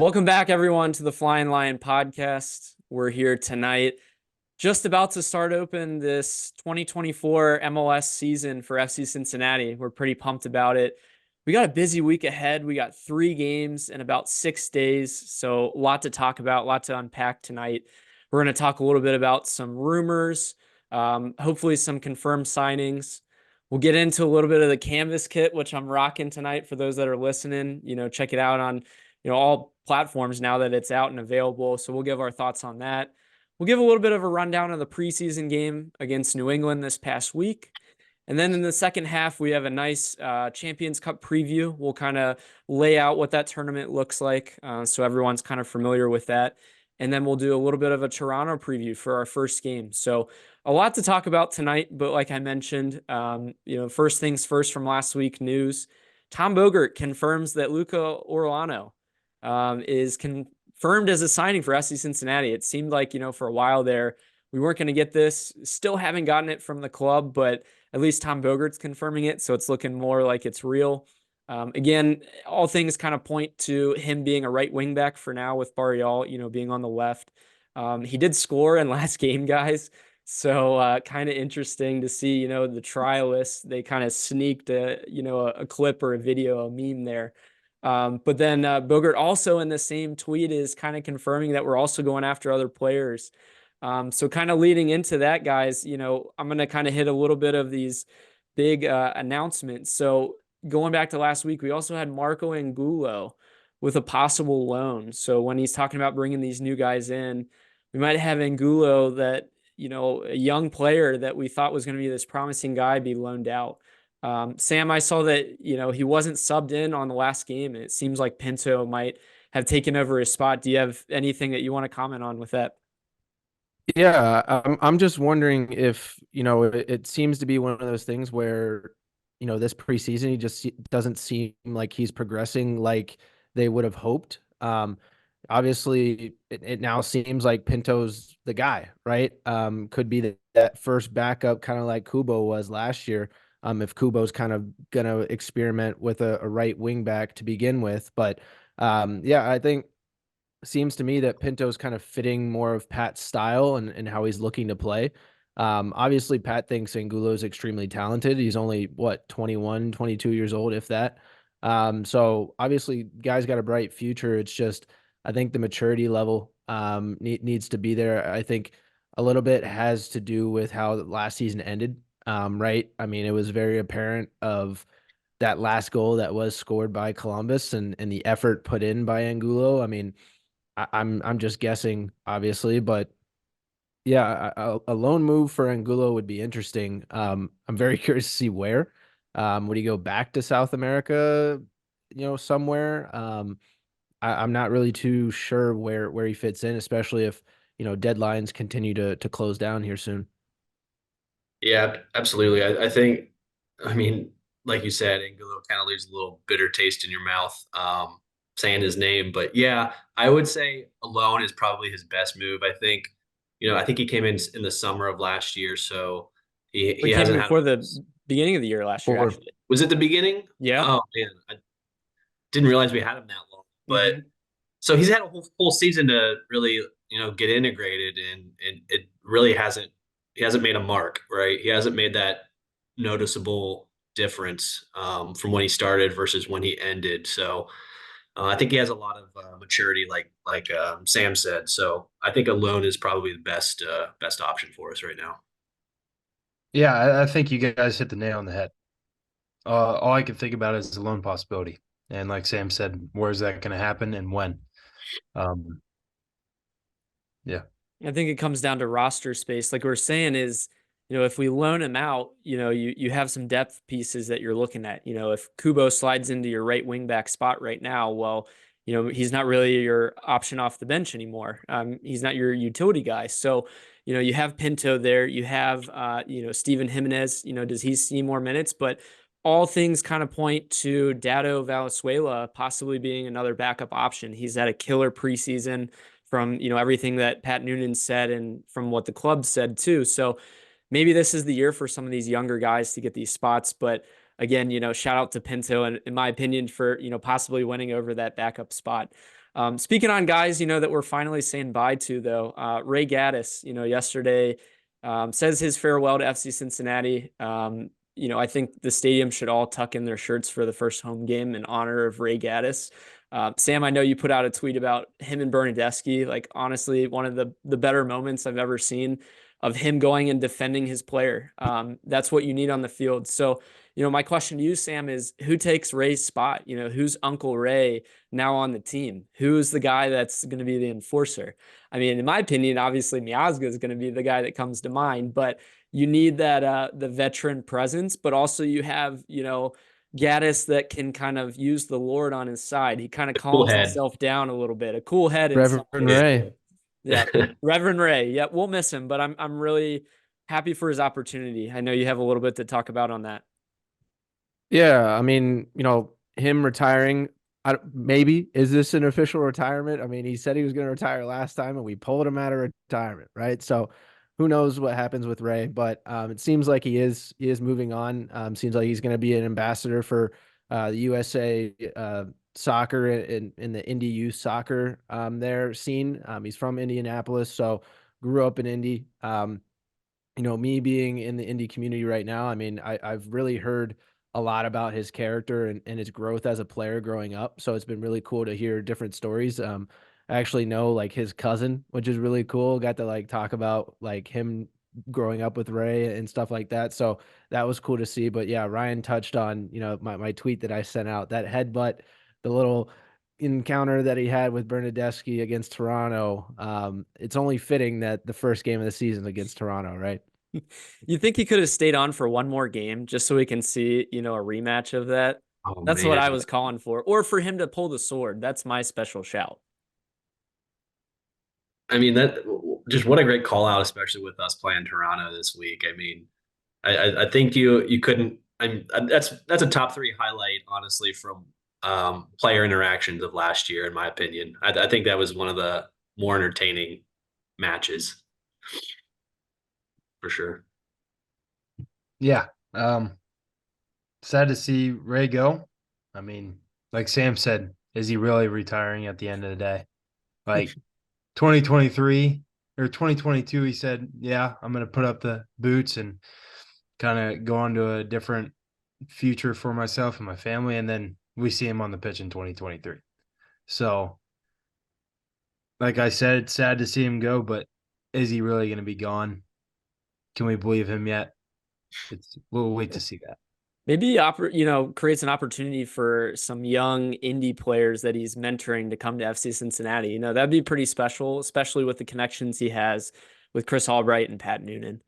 Welcome back, everyone, to the Flyin podcast. We're here tonight, just about to start open this 2024 MLS season for FC Cincinnati. We're pretty pumped about it. We got a busy week ahead. We got 3 games in about 6 days, so a lot to talk about, a lot to unpack tonight. We're going to talk a little bit about some rumors, hopefully some confirmed signings. We'll get into a little bit of the canvas kit, which I'm rocking tonight for those that are listening. Check it out on all platforms now that it's out and available. So we'll give our thoughts on that. We'll give a little bit of a rundown of the preseason game against New England this past week. And then in the second half, we have a nice Champions Cup preview. We'll kind of lay out what that tournament looks like, so everyone's kind of familiar with that. And then we'll do a little bit of a Toronto preview for our first game. So a lot to talk about tonight, but like I mentioned, first things first from last week news. Tom Bogert confirms that Luca Orlano is confirmed as a signing for FC Cincinnati. It seemed like, for a while there, we weren't going to get this. Still haven't gotten it from the club, but at least Tom Bogert's confirming it, so it's looking more like it's real. Again, all things kind of point to him being a right wing back for now with Barrial, being on the left. He did score in last game, guys. So kind of interesting to see, the trialists, they kind of sneaked a clip or a video, a meme there. But then Bogert also in the same tweet is kind of confirming that we're also going after other players. So kind of leading into that, guys, I'm going to kind of hit a little bit of these big announcements. So going back to last week, we also had Marco Angulo with a possible loan. So when he's talking about bringing these new guys in, we might have Angulo that, a young player that we thought was going to be this promising guy be loaned out. Sam, I saw that, he wasn't subbed in on the last game, and it seems like Pinto might have taken over his spot. Do you have anything that you want to comment on with that? Yeah, I'm just wondering if, it seems to be one of those things where, this preseason, he just doesn't seem like he's progressing like they would have hoped. Obviously, it now seems like Pinto's the guy, right? Could be that first backup, kind of like Kubo was last year. If Kubo's kind of gonna experiment with a right wing back to begin with, but yeah, I think seems to me that Pinto's kind of fitting more of Pat's style and how he's looking to play. Obviously, Pat thinks Angulo is extremely talented. He's only, 21, 22 years old, if that. So obviously, guy's got a bright future. It's just, I think the maturity level needs to be there. I think a little bit has to do with how the last season ended, right? I mean, it was very apparent of that last goal that was scored by Columbus and the effort put in by Angulo. I mean, I'm just guessing, obviously, but yeah, a loan move for Angulo would be interesting. I'm very curious to see where. Would he go back to South America, somewhere? I'm not really too sure where he fits in, especially if deadlines continue to close down here soon. Yeah, absolutely. I think, I mean, like you said, Angulo kind of leaves a little bitter taste in your mouth, saying his name. But yeah, I would say alone is probably his best move. I think he came in the summer of last year, so he We came hasn't had. before the beginning of the year last year, Or actually. Was it the beginning? Yeah. Oh man, I didn't realize we had him that long. But hmm so he's had a whole full season to really, get integrated, and it really hasn't. He hasn't made a mark, right? He hasn't made that noticeable difference from when he started versus when he ended. So I think he has a lot of maturity, like Sam said. So I think a loan is probably the best option for us right now. Yeah, I think you guys hit the nail on the head. All I can think about is the loan possibility. And like Sam said, where is that going to happen and when? Um, yeah. I think it comes down to roster space. Like we're saying is, if we loan him out, you have some depth pieces that you're looking at. If Kubo slides into your right wing back spot right now, well, he's not really your option off the bench anymore. He's not your utility guy. So, you have Pinto there. You have, Steven Jimenez. Does he see more minutes? But all things kind of point to Dado Valenzuela possibly being another backup option. He's had a killer preseason from everything that Pat Noonan said and from what the club said too. So maybe this is the year for some of these younger guys to get these spots. But again, shout out to Pinto and in my opinion for possibly winning over that backup spot. Speaking on guys, that we're finally saying bye to, though, Ray Gaddis, yesterday says his farewell to FC Cincinnati. I think the stadium should all tuck in their shirts for the first home game in honor of Ray Gaddis. Sam, I know you put out a tweet about him and Bernadeschi. Like, honestly, one of the better moments I've ever seen of him going and defending his player. That's what you need on the field. So, my question to you, Sam, is who takes Ray's spot? Who's Uncle Ray now on the team? Who's the guy that's going to be the enforcer? I mean, in my opinion, obviously Miazga is going to be the guy that comes to mind, but you need that the veteran presence, but also you have, Gaddis that can kind of use the Lord on his side. He kind of calms himself down a little bit, a cool head. Reverend Ray. Yeah. Reverend Ray. Yeah. We'll miss him, but I'm really happy for his opportunity. I know you have a little bit to talk about on that. Yeah. I mean, him retiring, maybe is this an official retirement? I mean, he said he was going to retire last time and we pulled him out of retirement, right? So who knows what happens with Ray, but it seems like he is moving on. Seems like he's going to be an ambassador for the USA soccer in the Indy youth soccer there scene. He's from Indianapolis, so grew up in Indy. Me being in the Indy community right now, I mean, I've really heard a lot about his character and his growth as a player growing up. So it's been really cool to hear different stories. I actually know like his cousin, which is really cool. Got to like talk about like him growing up with Ray and stuff like that. So that was cool to see. But yeah, Ryan touched on, my tweet that I sent out, that headbutt, the little encounter that he had with Bernadeschi against Toronto. It's only fitting that the first game of the season against Toronto, right? You think he could have stayed on for one more game just so we can see, a rematch of that? Oh, That's man. what I was calling for. Or for him to pull the sword. That's my special shout. I mean, that just what a great call out, especially with us playing Toronto this week. I mean, I think you couldn't. That's a top 3 highlight, honestly, from player interactions of last year, in my opinion. I think that was one of the more entertaining matches, for sure. Yeah. Sad to see Ray go. I mean, like Sam said, is he really retiring at the end of the day? Like 2023 or 2022, he said, yeah, I'm going to put up the boots and kind of go on to a different future for myself and my family. And then we see him on the pitch in 2023. So, like I said, it's sad to see him go, but is he really going to be gone? Can we believe him yet? We'll wait to see that. Maybe, creates an opportunity for some young indie players that he's mentoring to come to FC Cincinnati. That'd be pretty special, especially with the connections he has with Chris Albright and Pat Noonan.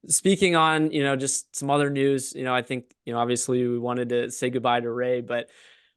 Speaking on, just some other news, I think, obviously we wanted to say goodbye to Ray, but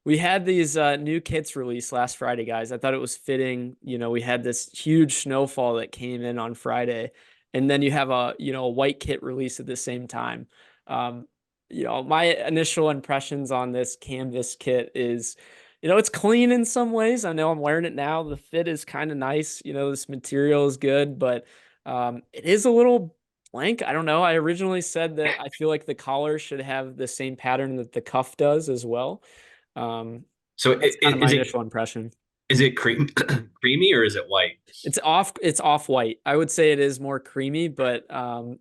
we had these new kits released last Friday, guys. I thought it was fitting. We had this huge snowfall that came in on Friday, and then you have a white kit release at the same time. My initial impressions on this canvas kit is, it's clean in some ways. I know I'm wearing it now. The fit is kind of nice. This material is good, but it is a little blank. I don't know. I originally said that I feel like the collar should have the same pattern that the cuff does as well. So that's kind of my initial impression. Is it creamy or is it white? It's off white. I would say it is more creamy, but on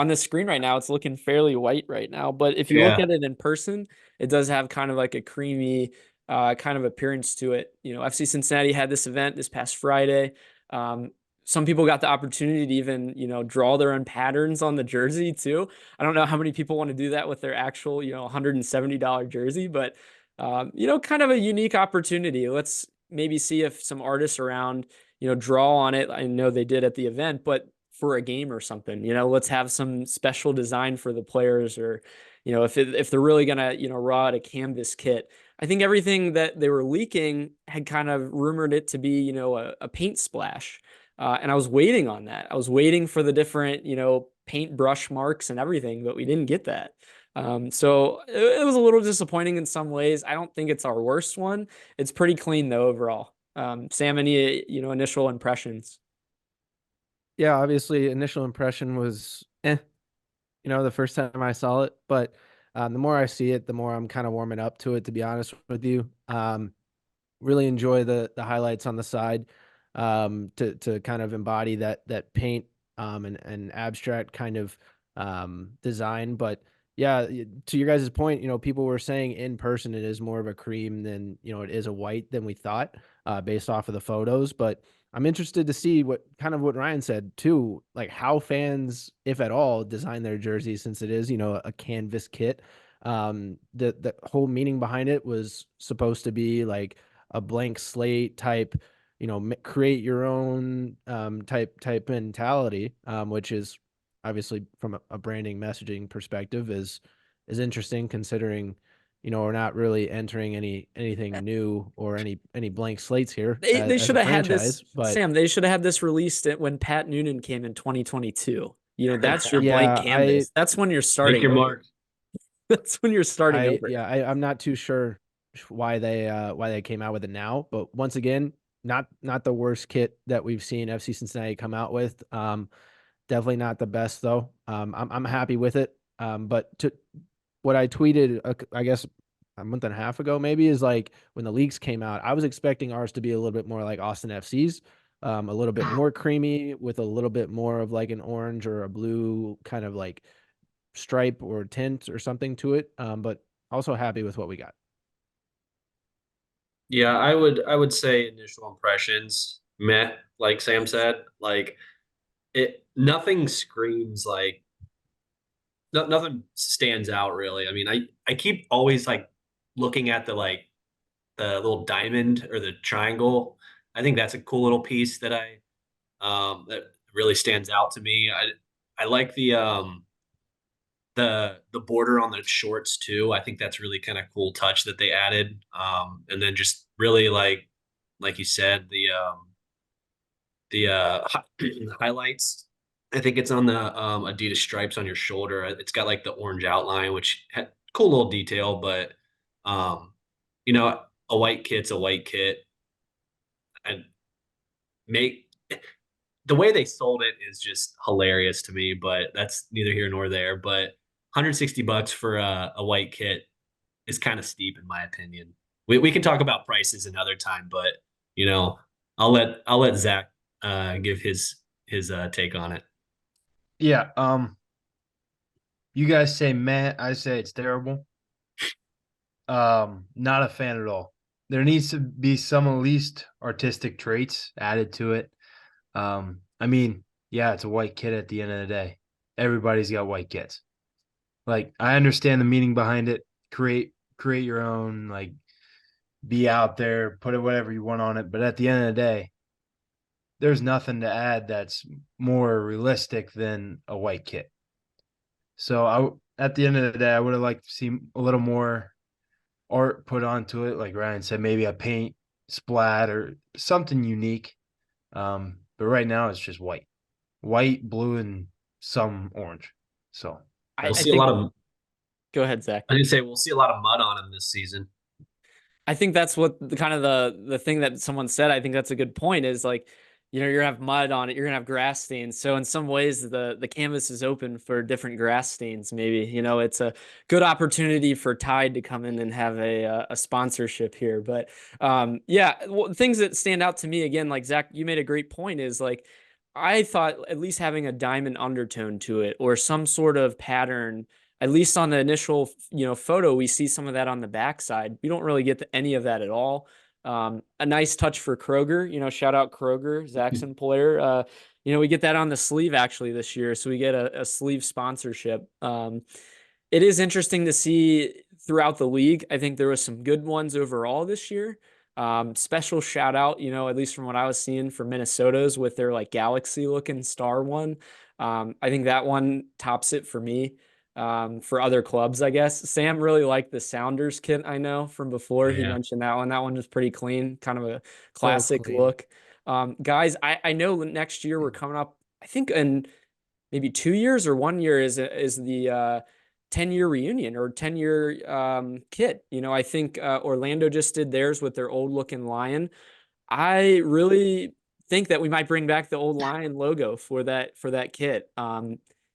the screen right now, it's looking fairly white right now. But if you look at it in person, it does have kind of like a creamy kind of appearance to it. FC Cincinnati had this event this past Friday. Some people got the opportunity to even, draw their own patterns on the jersey too. I don't know how many people want to do that with their actual, $170 jersey, but kind of a unique opportunity. Let's maybe see if some artists around, draw on it. I know they did at the event, but for a game or something, let's have some special design for the players, or, if they're really going to, raw out a canvas kit. I think everything that they were leaking had kind of rumored it to be, a paint splash. And I was waiting on that. I was waiting for the different, paint brush marks and everything, but we didn't get that. So it was a little disappointing in some ways. I don't think it's our worst one. It's pretty clean though overall. Sam, any initial impressions? Yeah, obviously initial impression was the first time I saw it, but the more I see it, the more I'm kind of warming up to it, to be honest with you. really enjoy the highlights on the side, to kind of embody that paint, and abstract kind of design. But yeah, to your guys' point, people were saying in person it is more of a cream than it is a white than we thought, based off of the photos. But I'm interested to see what Ryan said too, like how fans, if at all, design their jerseys, since it is a canvas kit. The whole meaning behind it was supposed to be like a blank slate type, create your own type mentality, which is obviously from a branding messaging perspective is interesting, considering we're not really entering anything new or any blank slates here They as should a have had this, franchise. But Sam. They should have had this released when Pat Noonan came in 2022. That's your blank yeah, canvas. That's when you're Make starting your over. mark. That's when you're starting over. I'm not too sure why they came out with it now, but once again, not the worst kit that we've seen FC Cincinnati come out with. Definitely not the best though. I'm happy with it. But to what I tweeted, I guess a month and a half ago, maybe, is like when the leaks came out, I was expecting ours to be a little bit more like Austin FC's, a little bit more creamy with a little bit more of like an orange or a blue kind of like stripe or tint or something to it. But also happy with what we got. Yeah, I would say initial impressions, meh, like Sam said. Like nothing screams like nothing stands out really. I mean, I keep always like looking at the little diamond or the triangle. I think that's a cool little piece that really stands out to me. I like the border on the shorts too. I think that's really kind of cool touch that they added. And then just really like you said, the highlights. I think it's on the Adidas stripes on your shoulder. It's got like the orange outline, which had cool little detail, but um, you know, a white kit's a white kit. And make the way they sold it is just hilarious to me, but that's neither here nor there. But $160 for a white kit is kind of steep in my opinion. We can talk about prices another time, but you know, I'll let Zach give his take on it. Yeah. You guys say meh, I say it's terrible. Not a fan at all. There needs to be some at least artistic traits added to it. I mean, yeah, it's a white kit at the end of the day. Everybody's got white kits. Like, I understand the meaning behind it. Create your own, like, be out there, put it whatever you want on it. But at the end of the day, there's nothing to add that's more realistic than a white kit. So at the end of the day, I would have liked to see a little more art put onto it. Like Ryan said, maybe a paint splat or something unique. But right now it's just white, blue, and some orange. So I We'll see a think. lot of. Go ahead, Zach. I did say we'll see a lot of mud on him this season. I think that's what the kind of the thing that someone said. I think that's a good point. Is like, you're gonna have mud on it. You're gonna have grass stains. So in some ways, the canvas is open for different grass stains. Maybe it's a good opportunity for Tide to come in and have a sponsorship here. But yeah, well, things that stand out to me again, like Zach, you made a great point. Is like, I thought at least having a diamond undertone to it or some sort of pattern, at least on the initial, photo, we see some of that on the backside. We don't really get any of that at all. A nice touch for Kroger, shout out Kroger, Zach's employer. We get that on the sleeve actually this year. So we get a sleeve sponsorship. It is interesting to see throughout the league. I think there was some good ones overall this year. Special shout out, at least from what I was seeing, for Minnesota's with their like galaxy looking star one. I think that one tops it for me. For other clubs, I guess. Sam really liked the Sounders kit, I know from before. He Yeah. mentioned that one. That one was pretty clean, kind of a classic clean. look. Guys, I know next year we're coming up, I think in maybe 2 years or 1 year is the 10-year reunion or 10-year kit. I think Orlando just did theirs with their old looking lion. I really think that we might bring back the old lion logo for that kit.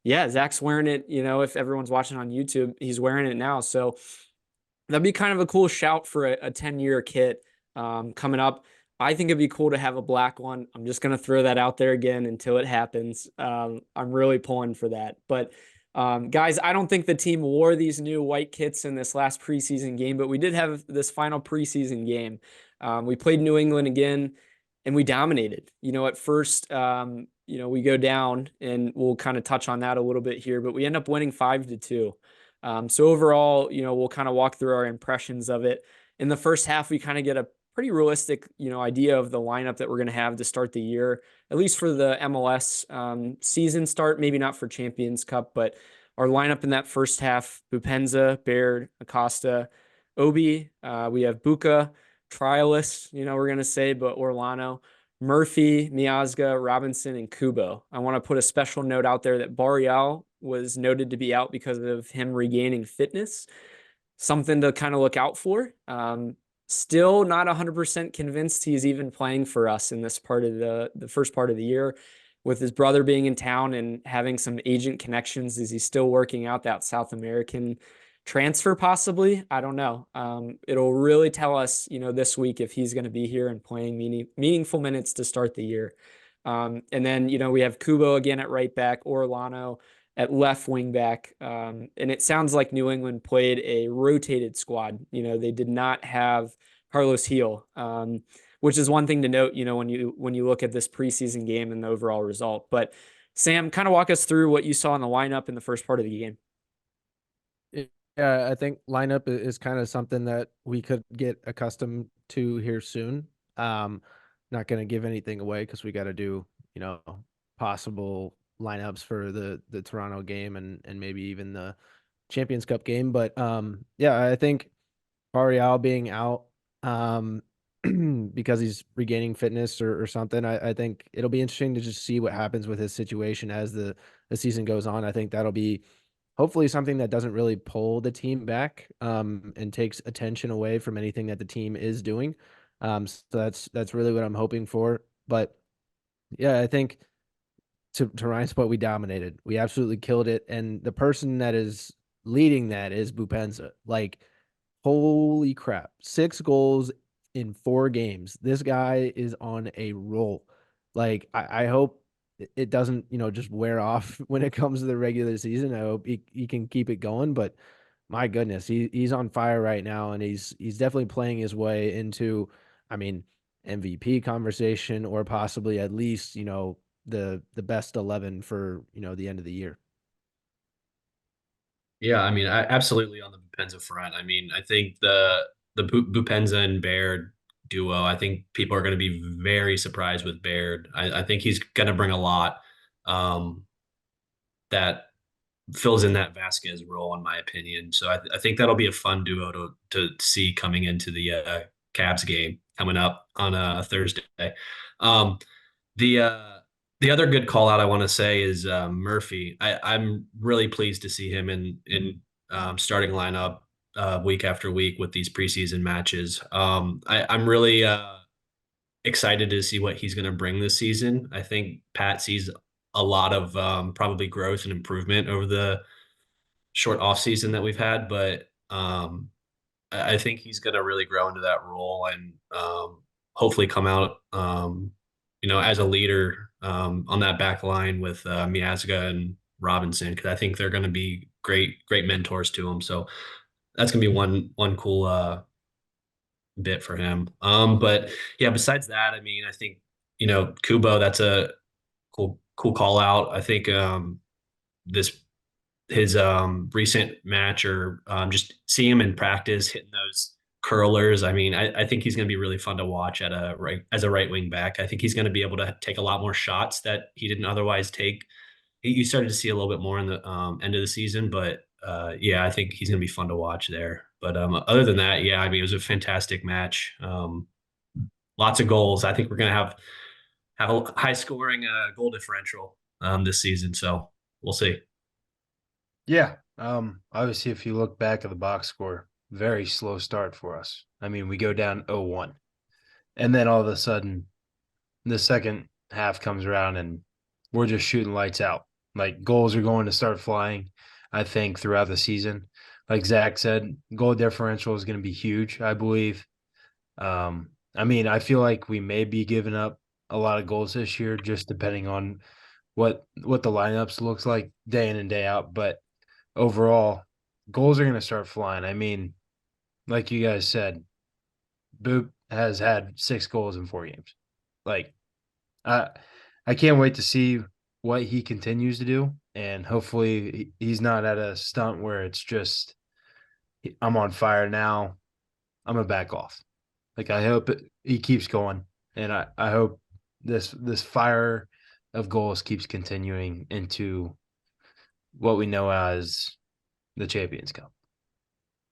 Yeah, Zach's wearing it. If everyone's watching on YouTube, he's wearing it now. So that'd be kind of a cool shout for a 10-year kit. coming up. I think it'd be cool to have a black one. I'm just going to throw that out there again until it happens. I'm really pulling for that. But guys, I don't think the team wore these new white kits in this last preseason game, but we did have this final preseason game. We played New England again, and we dominated. At first, we go down, and we'll kind of touch on that a little bit here, but we end up winning 5-2. So overall, we'll kind of walk through our impressions of it. In the first half, we kind of get a pretty realistic, idea of the lineup that we're going to have to start the year, at least for the MLS season start, maybe not for Champions Cup, but our lineup in that first half: Bupenza, Baird, Acosta, Obi. We have Buka, Trialist, we're going to say, but Orlano, Murphy, Miazga, Robinson, and Kubo. I want to put a special note out there that Barrial was noted to be out because of him regaining fitness. Something to kind of look out for. Still not 100% convinced he's even playing for us in this part of the first part of the year. With his brother being in town and having some agent connections, is he still working out that South American transfer possibly? I don't know. It'll really tell us, this week if he's going to be here and playing meaningful minutes to start the year. And then, we have Kubo again at right back, Orlano at left wing back. And it sounds like New England played a rotated squad. They did not have Carlos Heel, which is one thing to note, when you look at this preseason game and the overall result. But Sam, kind of walk us through what you saw in the lineup in the first part of the game. Yeah, I think lineup is kind of something that we could get accustomed to here soon. Not going to give anything away because we got to do, possible lineups for the Toronto game and maybe even the Champions Cup game. But yeah, I think Barrial being out because he's regaining fitness or something, I think it'll be interesting to just see what happens with his situation as the season goes on. I think that'll be hopefully something that doesn't really pull the team back and takes attention away from anything that the team is doing. So that's really what I'm hoping for. But yeah, I think to Ryan's point, we dominated. We absolutely killed it. And the person that is leading that is Bupenza. Like, holy crap. 6 goals in 4 games. This guy is on a roll. Like, I hope it doesn't, just wear off when it comes to the regular season. I hope he can keep it going. But my goodness, he's on fire right now, and he's definitely playing his way into, MVP conversation, or possibly at least, the best 11 for, the end of the year. Yeah, I absolutely on the Bupenza front. I think the Bupenza and Baird duo, I think people are going to be very surprised with Baird. I think he's going to bring a lot that fills in that Vasquez role, in my opinion. So I think that'll be a fun duo to see coming into the Cavs game coming up on a Thursday. Um, the other good call out I want to say is Murphy. I'm really pleased to see him in starting lineup week after week with these preseason matches. I'm really excited to see what he's going to bring this season. I think Pat sees a lot of probably growth and improvement over the short off season that we've had, but I think he's going to really grow into that role and hopefully come out, as a leader on that back line with Miazga and Robinson, because I think they're going to be great mentors to him. So that's going to be one cool bit for him. But yeah, besides that, I think Kubo, that's a cool call out. I think his recent match, or just seeing him in practice hitting those curlers. I think he's going to be really fun to watch as a right wing back. I think he's going to be able to take a lot more shots that he didn't otherwise take. You started to see a little bit more in the end of the season, but yeah, I think he's going to be fun to watch there. But other than that, yeah, it was a fantastic match. Lots of goals. I think we're going to have a high scoring goal differential this season. So we'll see. Yeah. Obviously, if you look back at the box score, very slow start for us. We go down 0-1. And then all of a sudden, the second half comes around and we're just shooting lights out. Like, goals are going to start flying, I think, throughout the season. Like Zach said, goal differential is going to be huge, I believe. I mean, I feel like we may be giving up a lot of goals this year, just depending on what the lineups looks like day in and day out. But overall, goals are going to start flying. I mean, like you guys said, Boop has had 6 goals in 4 games. Like, I I can't wait to see what he continues to do, and hopefully he's not at a stunt where it's just I'm on fire now. I'm gonna back off. Like I hope he keeps going, and I hope this fire of goals keeps continuing into what we know as the Champions Cup.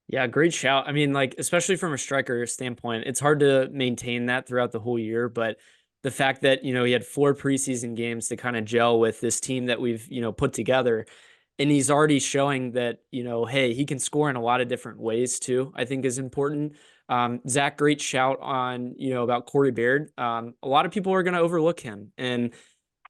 Yeah, great shout. I mean, like, especially from a striker standpoint, it's hard to maintain that throughout the whole year. But the fact that, he had 4 preseason games to kind of gel with this team that we've, put together. And he's already showing that, hey, he can score in a lot of different ways too, I think is important. Zach, great shout on, about Corey Baird. A lot of people are going to overlook him. And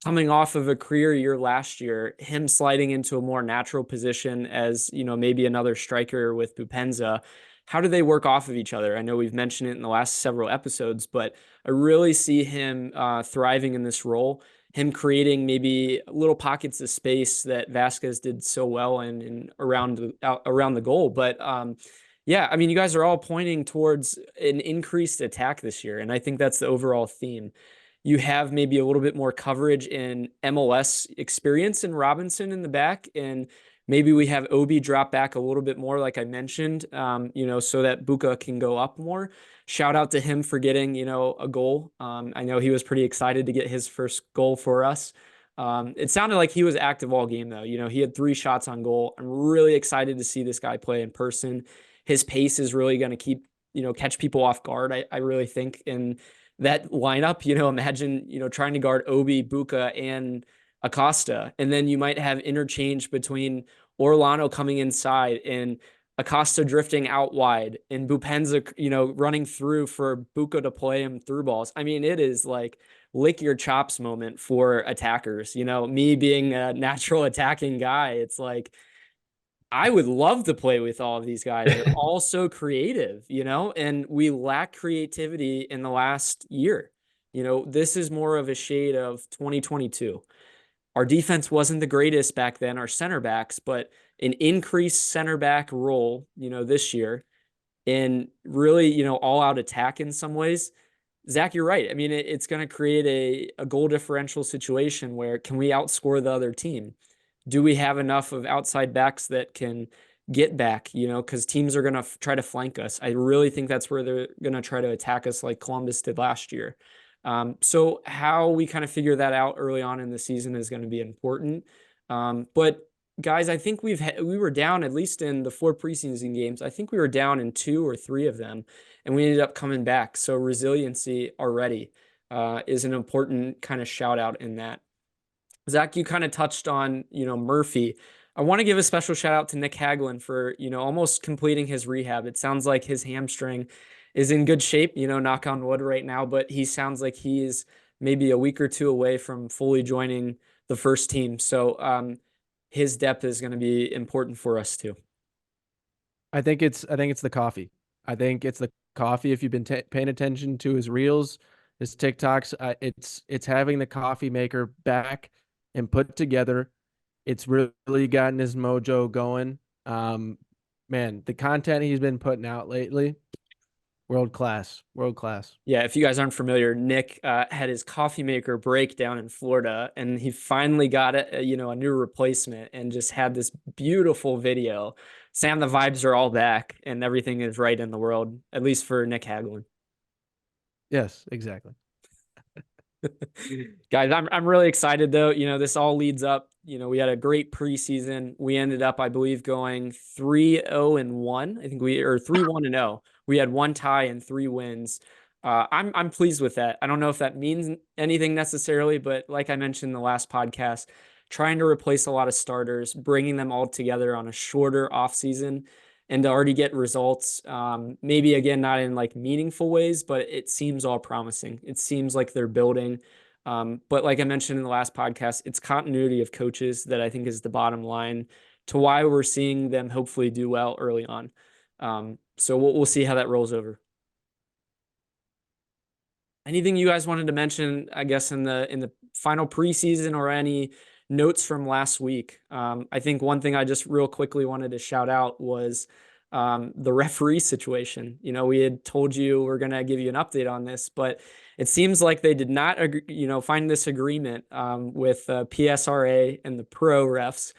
coming off of a career year last year, him sliding into a more natural position as, maybe another striker with Bupenza, how do they work off of each other? I know we've mentioned it in the last several episodes, but I really see him thriving in this role, him creating maybe little pockets of space that Vasquez did so well in around the goal. But yeah, I mean, you guys are all pointing towards an increased attack this year, and I think that's the overall theme. You have maybe a little bit more coverage in MLS experience in Robinson in the back. And maybe we have Obi drop back a little bit more, like I mentioned, so that Buka can go up more. Shout out to him for getting, a goal. I know he was pretty excited to get his first goal for us. It sounded like he was active all game, though. He had 3 shots on goal. I'm really excited to see this guy play in person. His pace is really going to keep, catch people off guard, I really think. And that lineup, imagine, trying to guard Obi, Buka, and Acosta. And then you might have interchange between Orlano coming inside and Acosta drifting out wide and Bupenza, running through for Buka to play him through balls. I mean, it is like lick your chops moment for attackers. Me being a natural attacking guy, it's like, I would love to play with all of these guys. They're all so creative, and we lack creativity in the last year. This is more of a shade of 2022. Our defense wasn't the greatest back then, our center backs, but an increased center back role, this year, and really, all out attack in some ways. Zach, you're right. I mean, it's going to create a goal differential situation where can we outscore the other team? Do we have enough of outside backs that can get back, because teams are going to try to flank us. I really think that's where they're going to try to attack us like Columbus did last year. So how we kind of figure that out early on in the season is going to be important. But guys, I think we were down, at least in the 4 preseason games. I think we were down in 2 or 3 of them, and we ended up coming back. So resiliency already is an important kind of shout out in that. Zach, you kind of touched on, Murphy. I want to give a special shout out to Nick Hagelin for, almost completing his rehab. It sounds like his hamstring is in good shape, knock on wood right now, but he sounds like he is maybe a week or 2 away from fully joining the first team. So his depth is going to be important for us too. I think it's the coffee. I think it's the coffee. If you've been paying attention to his reels, his TikToks, it's having the coffee maker back and put together. It's really gotten his mojo going. Man, the content he's been putting out lately, world class. Yeah, if you guys aren't familiar, Nick had his coffee maker break down in Florida, and he finally got a new replacement and just had this beautiful video. Sam, the vibes are all back, and everything is right in the world, at least for Nick Hagelin. Yes, exactly. Guys, I'm really excited though. This all leads up. We had a great preseason. We ended up, I believe, going 3-0-1. I think we or 3-1-0. We had 1 tie and 3 wins. I'm pleased with that. I don't know if that means anything necessarily, but like I mentioned in the last podcast, trying to replace a lot of starters, bringing them all together on a shorter off season, and to already get results. Maybe again, not in like meaningful ways, but it seems all promising. It seems like they're building. But like I mentioned in the last podcast, it's continuity of coaches that I think is the bottom line to why we're seeing them hopefully do well early on. So we'll see how that rolls over. Anything you guys wanted to mention, I guess, in the final preseason, or any notes from last week? I think one thing I just real quickly wanted to shout out was the referee situation. You know, we had told you we're going to give you an update on this, but it seems like they did not, find this agreement with PSRA and the pro refs.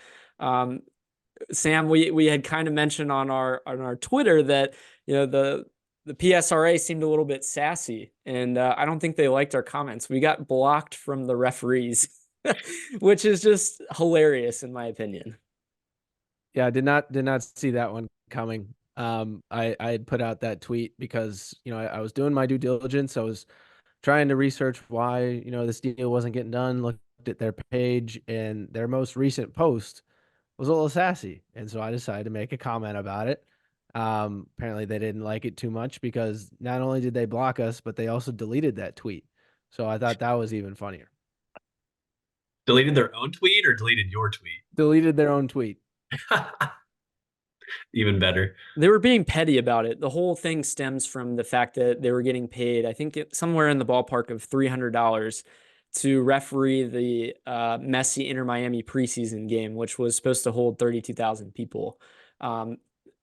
Sam, we had kind of mentioned on our Twitter that, the PSRA seemed a little bit sassy, and I don't think they liked our comments. We got blocked from the referees, which is just hilarious in my opinion. Yeah, I did not see that one coming. I had put out that tweet because, I was doing my due diligence. I was trying to research why, this deal wasn't getting done, looked at their page, and their most recent post was a little sassy. And so I decided to make a comment about it. Apparently they didn't like it too much because not only did they block us, but they also deleted that tweet. So I thought that was even funnier. Deleted their own tweet or deleted your tweet? Deleted their own tweet. Even better. They were being petty about it. The whole thing stems from the fact that they were getting paid, I think somewhere in the ballpark of $300 to referee the Messi Inter Miami preseason game, which was supposed to hold 32,000 people.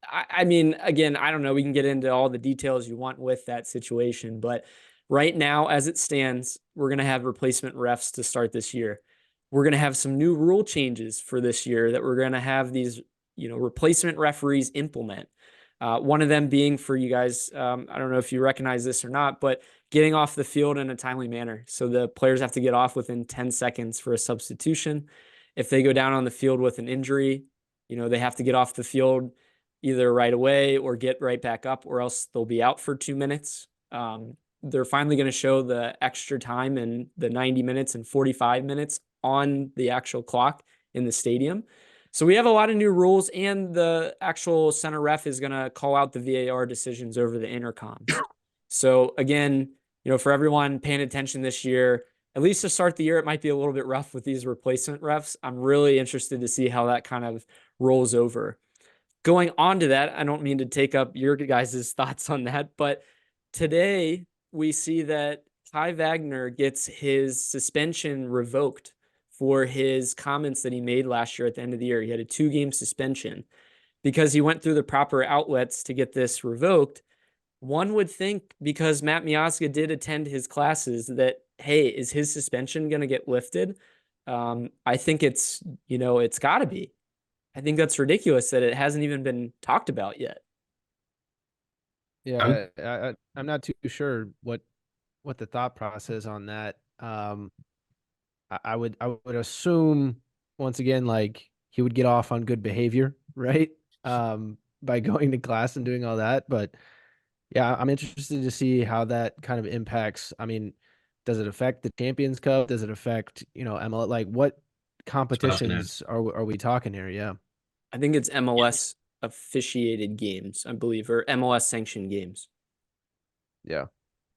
I mean, again, I don't know. We can get into all the details you want with that situation, but right now, as it stands, we're going to have replacement refs to start this year. We're going to have some new rule changes for this year that we're going to have these, replacement referees implement. One of them being, for you guys, I don't know if you recognize this or not, but getting off the field in a timely manner. So the players have to get off within 10 seconds for a substitution. If they go down on the field with an injury, they have to get off the field either right away or get right back up, or else they'll be out for 2 minutes. They're finally going to show the extra time and the 90 minutes and 45 minutes on the actual clock in the stadium. So we have a lot of new rules, and the actual center ref is going to call out the VAR decisions over the intercoms. So again, for everyone paying attention this year, at least to start the year, it might be a little bit rough with these replacement refs. I'm really interested to see how that kind of rolls over. Going on to that, I don't mean to take up your guys' thoughts on that, but today we see that Kai Wagner gets his suspension revoked for his comments that he made last year at the end of the year. He had a 2-game suspension because he went through the proper outlets to get this revoked. One would think, because Matt Miazga did attend his classes, that, hey, is his suspension going to get lifted? I think it's got to be. I think that's ridiculous that it hasn't even been talked about yet. Yeah, I'm not too sure what the thought process on that. I would assume, once again, like, he would get off on good behavior, right? By going to class and doing all that. But yeah, I'm interested to see how that kind of impacts. I mean, does it affect the Champions Cup? Does it affect, MLS? Like, what competitions are we talking here? Yeah. I think it's MLS officiated games, I believe, or MLS sanctioned games. Yeah.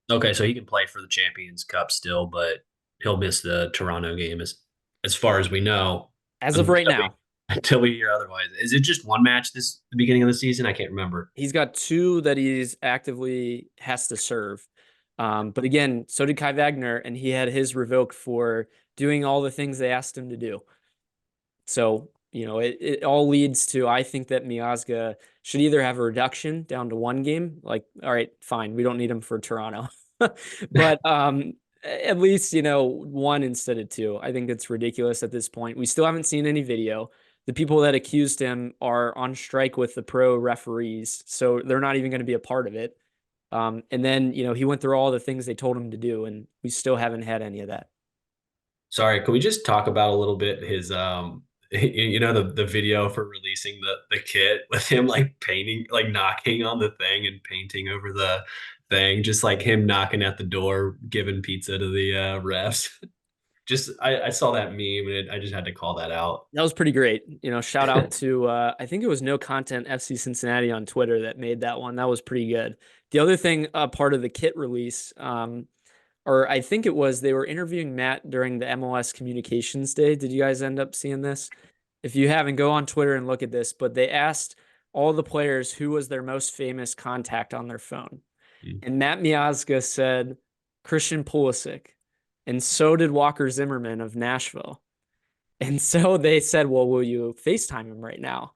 Okay, so he can play for the Champions Cup still, but he'll miss the Toronto game as far as we know. As of right now. Until we hear otherwise. Is it just one match the beginning of the season? I can't remember. He's got 2 that he's actively has to serve. But again, so did Kai Wagner, and he had his revoked for doing all the things they asked him to do. So, it all leads to, I think that Miazga should either have a reduction down to 1 game, like, all right, fine, we don't need him for Toronto. But at least, 1 instead of 2. I think it's ridiculous at this point. We still haven't seen any video. The people that accused him are on strike with the pro referees, so they're not even going to be a part of it. And then, he went through all the things they told him to do, and we still haven't had any of that. Sorry, can we just talk about a little bit his the video for releasing the kit with him like painting, like knocking on the thing and painting over the thing, just like him knocking at the door, giving pizza to the refs. I saw that meme and I just had to call that out. That was pretty great. Shout out to, I think it was No Content FC Cincinnati on Twitter that made that one. That was pretty good. The other thing, part of the kit release, or I think it was, they were interviewing Matt during the MLS Communications Day. Did you guys end up seeing this? If you haven't, go on Twitter and look at this. But they asked all the players who was their most famous contact on their phone. And Matt Miazga said Christian Pulisic, and so did Walker Zimmerman of Nashville. And so they said, well, will you FaceTime him right now?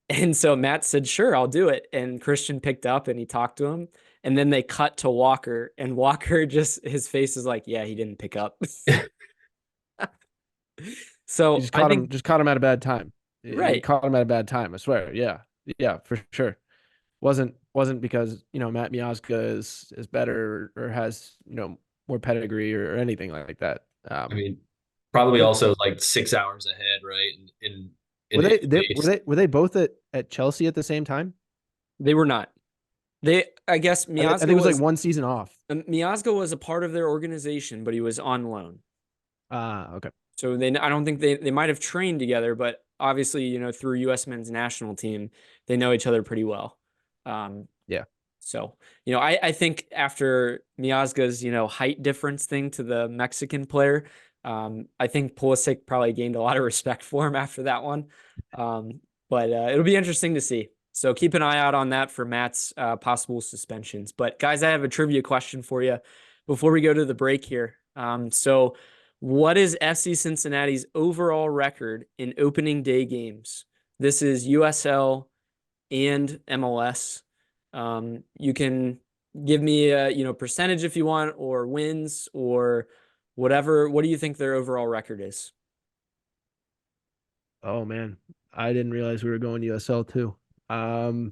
And so Matt said, sure, I'll do it. And Christian picked up and he talked to him. And then they cut to Walker, and Walker just, his face is like, yeah, he didn't pick up. So You I think, just caught him at a bad time. You right. caught him at a bad time, I swear. Yeah. Yeah, for sure. Wasn't because, Matt Miazga is better or has, more pedigree or anything like that. I mean, probably also like 6 hours ahead, right? Were they both at Chelsea at the same time? They were not. I guess I think it was like one season off. Miazga was a part of their organization, but he was on loan. Okay. So I don't think they might have trained together, but obviously, through U.S. men's national team, they know each other pretty well. Yeah. So, I think after Miazga's, height difference thing to the Mexican player, I think Pulisic probably gained a lot of respect for him after that one. But it'll be interesting to see. So keep an eye out on that for Matt's possible suspensions. But guys, I have a trivia question for you before we go to the break here. So what is FC Cincinnati's overall record in opening day games? This is USL and MLS. You can give me a percentage if you want, or wins, or whatever. What do you think their overall record is? Oh man, I didn't realize we were going USL too. And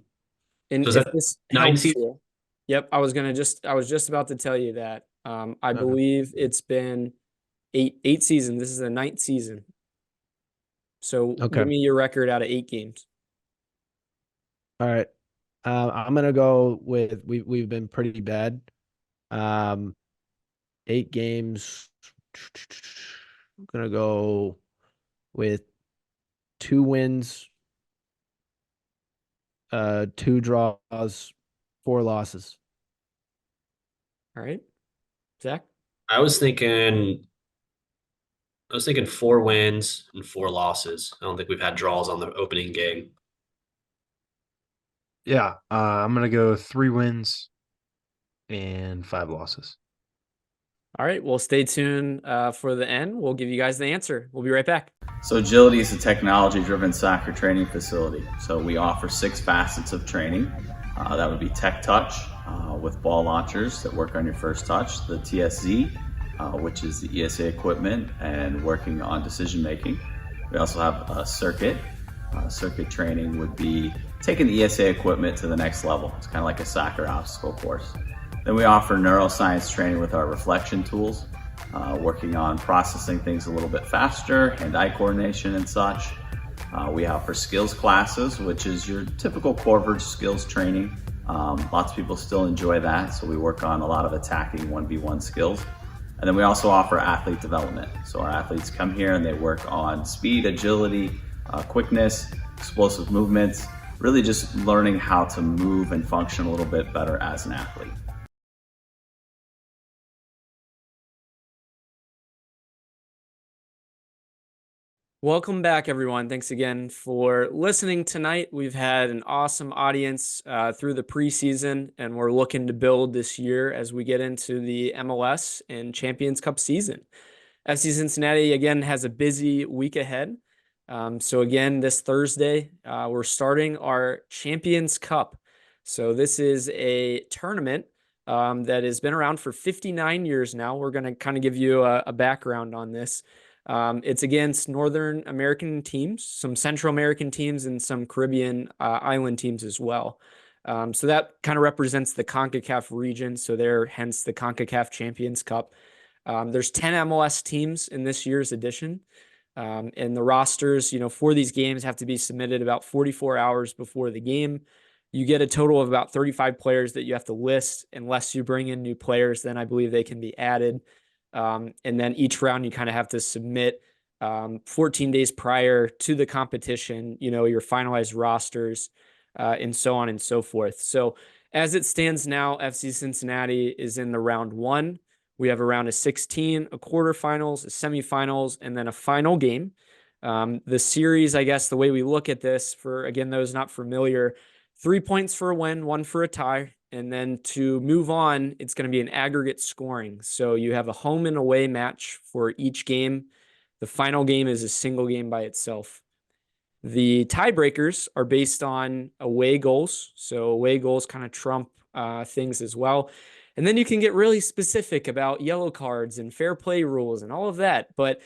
So if this helps 19? you, yep, I was just about to tell you that. I believe it's been eight seasons. This is the 9th season. So give me your record out of 8 games. All right. I'm gonna go with we've been pretty bad. 8 games. I'm gonna go with 2 wins, 2 draws, 4 losses. All right, Zach. I was thinking 4 wins and 4 losses. I don't think we've had draws on the opening game. Yeah, I'm gonna go 3 wins and 5 losses. All right, well, stay tuned for the end. We'll give you guys the answer. We'll be right back. So Agility is a technology-driven soccer training facility. So we offer 6 facets of training. That would be Tech Touch with ball launchers that work on your first touch, the TSZ, which is the ESA equipment and working on decision making. We also have a circuit. Circuit training would be taking the ESA equipment to the next level. It's kind of like a soccer obstacle course. Then we offer neuroscience training with our reflection tools, working on processing things a little bit faster, hand-eye coordination and such. We offer skills classes, which is your typical core skills training. Lots of people still enjoy that, so we work on a lot of attacking 1v1 skills. And then we also offer athlete development. So our athletes come here and they work on speed, agility, quickness, explosive movements, really just learning how to move and function a little bit better as an athlete. Welcome back, everyone. Thanks again for listening tonight. We've had an awesome audience through the preseason, and we're looking to build this year as we get into the MLS and Champions Cup season. FC Cincinnati, again, has a busy week ahead. So again, this Thursday, we're starting our Champions Cup. So this is a tournament that has been around for 59 years now. We're going to kind of give you a background on this. It's against Northern American teams, some Central American teams, and some Caribbean island teams as well. So that kind of represents the CONCACAF region. So they're hence the CONCACAF Champions Cup. There's 10 MLS teams in this year's edition. And the rosters, for these games have to be submitted about 44 hours before the game. You get a total of about 35 players that you have to list. Unless you bring in new players, then I believe they can be added. And then each round you kind of have to submit 14 days prior to the competition, your finalized rosters and so on and so forth. So as it stands now, FC Cincinnati is in the round 1. We have a round of 16, a quarterfinals, a semifinals, and then a final game. The series, I guess, the way we look at this, for, again, those not familiar, 3 points for a win, 1 for a tie. And then to move on, it's going to be an aggregate scoring. So you have a home and away match for each game. The final game is a single game by itself. The tiebreakers are based on away goals. So away goals kind of trump things as well. And then you can get really specific about yellow cards and fair play rules and all of that. But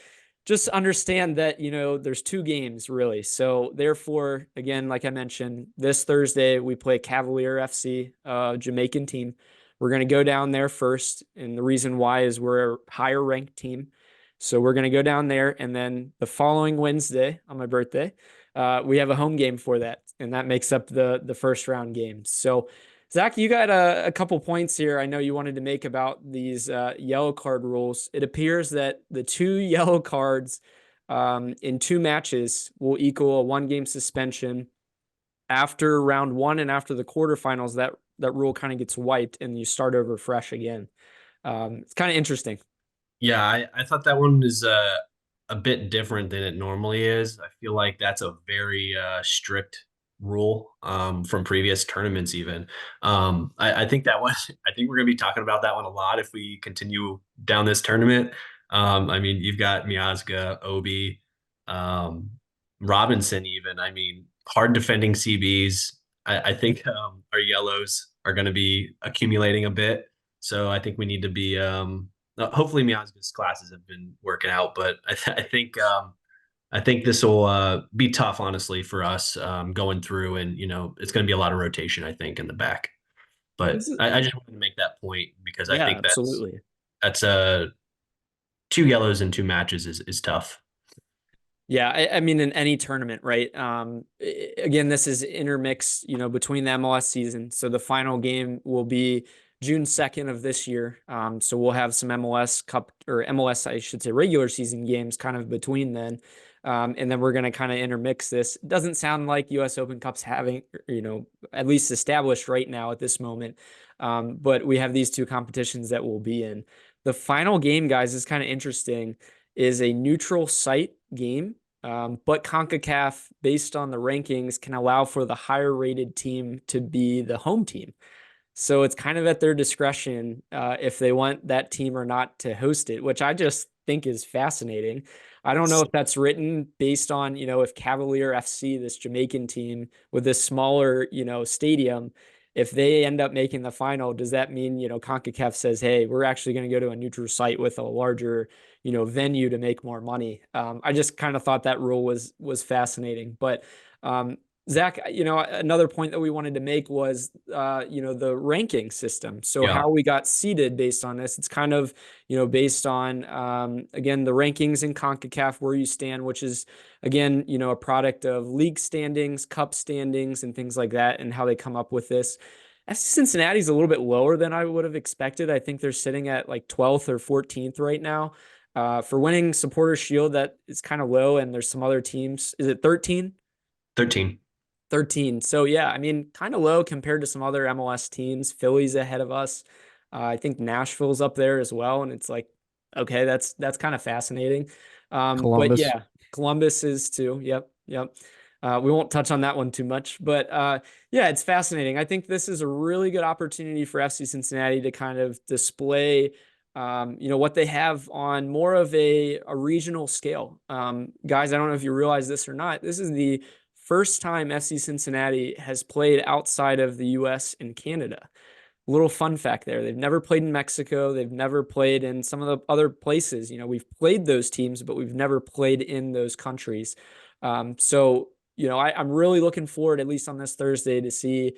just understand that, there's 2 games really. So therefore, again, like I mentioned, this Thursday, we play Cavalier FC, Jamaican team. We're going to go down there first. And the reason why is we're a higher ranked team. So we're going to go down there. And then the following Wednesday on my birthday, we have a home game for that. And that makes up the first round games. So Zach, you got a couple points here I know you wanted to make about these yellow card rules. It appears that the 2 yellow cards in 2 matches will equal a 1-game suspension. After round 1 and after the quarterfinals, that rule kind of gets wiped and you start over fresh again. It's kind of interesting. Yeah, I thought that one was a bit different than it normally is. I feel like that's a very strict rule from previous tournaments even. I think that one, I think we're going to be talking about that one a lot if we continue down this tournament. I mean, you've got Miazga, Obi, Robinson even. I mean, hard defending CBs. I think our yellows are going to be accumulating a bit. So I think we need to be hopefully Miazga's classes have been working out, but I think this will be tough, honestly, for us going through, and it's going to be a lot of rotation, I think, in the back. But I just wanted to make that point because I think absolutely. that's 2 yellows in 2 matches is tough. Yeah, I mean, in any tournament, right? Again, this is intermixed, between the MLS season. So the final game will be June 2nd of this year. So we'll have some MLS Cup or MLS, I should say, regular season games kind of between then. And then we're going to kind of intermix this. It doesn't sound like US Open Cup's having, at least established right now at this moment. But we have these 2 competitions that we'll be in. The final game, guys, is kind of interesting, is a neutral site game. But CONCACAF, based on the rankings, can allow for the higher rated team to be the home team. So it's kind of at their discretion if they want that team or not to host it, which I just think is fascinating. I don't know if that's written based on, if Cavalier FC, this Jamaican team with this smaller, stadium, if they end up making the final, does that mean, CONCACAF says, hey, we're actually going to go to a neutral site with a larger, venue to make more money? I just kind of thought that rule was fascinating. But Zach, another point that we wanted to make was, the ranking system. So how we got seeded based on this, it's kind of, based on, again, the rankings in CONCACAF, where you stand, which is, again, a product of league standings, cup standings, and things like that, and how they come up with this. FC Cincinnati is a little bit lower than I would have expected. I think they're sitting at like 12th or 14th right now. For winning Supporter Shield, that is kind of low, and there's some other teams. Is it 13? 13. 13. So yeah, I mean, kind of low compared to some other MLS teams. Philly's ahead of us. I think Nashville's up there as well. And it's like, okay, that's kind of fascinating. Columbus. But yeah, Columbus is too. Yep. We won't touch on that one too much, but yeah, it's fascinating. I think this is a really good opportunity for FC Cincinnati to kind of display what they have on more of a regional scale. Guys, I don't know if you realize this or not. This is the first time FC Cincinnati has played outside of the US and Canada. Little fun fact there. They've never played in Mexico. They've never played in some of the other places. We've played those teams, but we've never played in those countries. So, I'm really looking forward, at least on this Thursday, to see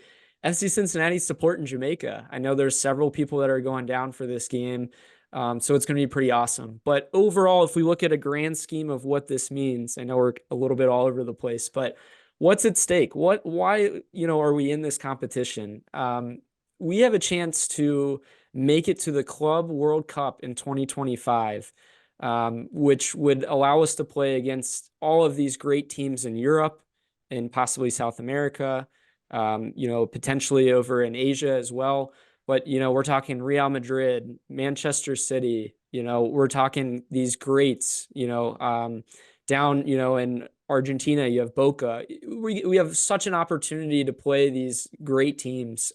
FC Cincinnati support in Jamaica. I know there's several people that are going down for this game. So it's going to be pretty awesome. But overall, if we look at a grand scheme of what this means, I know we're a little bit all over the place, but what's at stake? Why, are we in this competition? We have a chance to make it to the Club World Cup in 2025, which would allow us to play against all of these great teams in Europe and possibly South America, potentially over in Asia as well. But, we're talking Real Madrid, Manchester City, we're talking these greats, down, in Argentina, you have Boca. We have such an opportunity to play these great teams.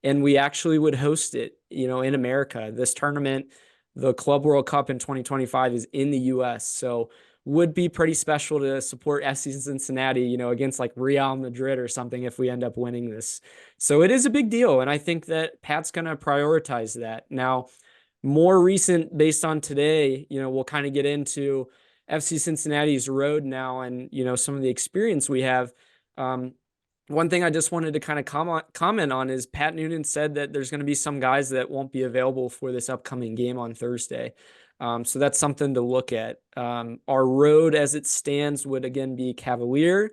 and we actually would host it, in America. This tournament, the Club World Cup in 2025, is in the US. So would be pretty special to support FC Cincinnati, against like Real Madrid or something if we end up winning this. So it is a big deal. And I think that Pat's going to prioritize that. Now, more recent based on today, we'll kind of get into FC Cincinnati's road now and, some of the experience we have. One thing I just wanted to kind of comment on is Pat Noonan said that there's going to be some guys that won't be available for this upcoming game on Thursday. So that's something to look at. Our road as it stands would again be Cavalier,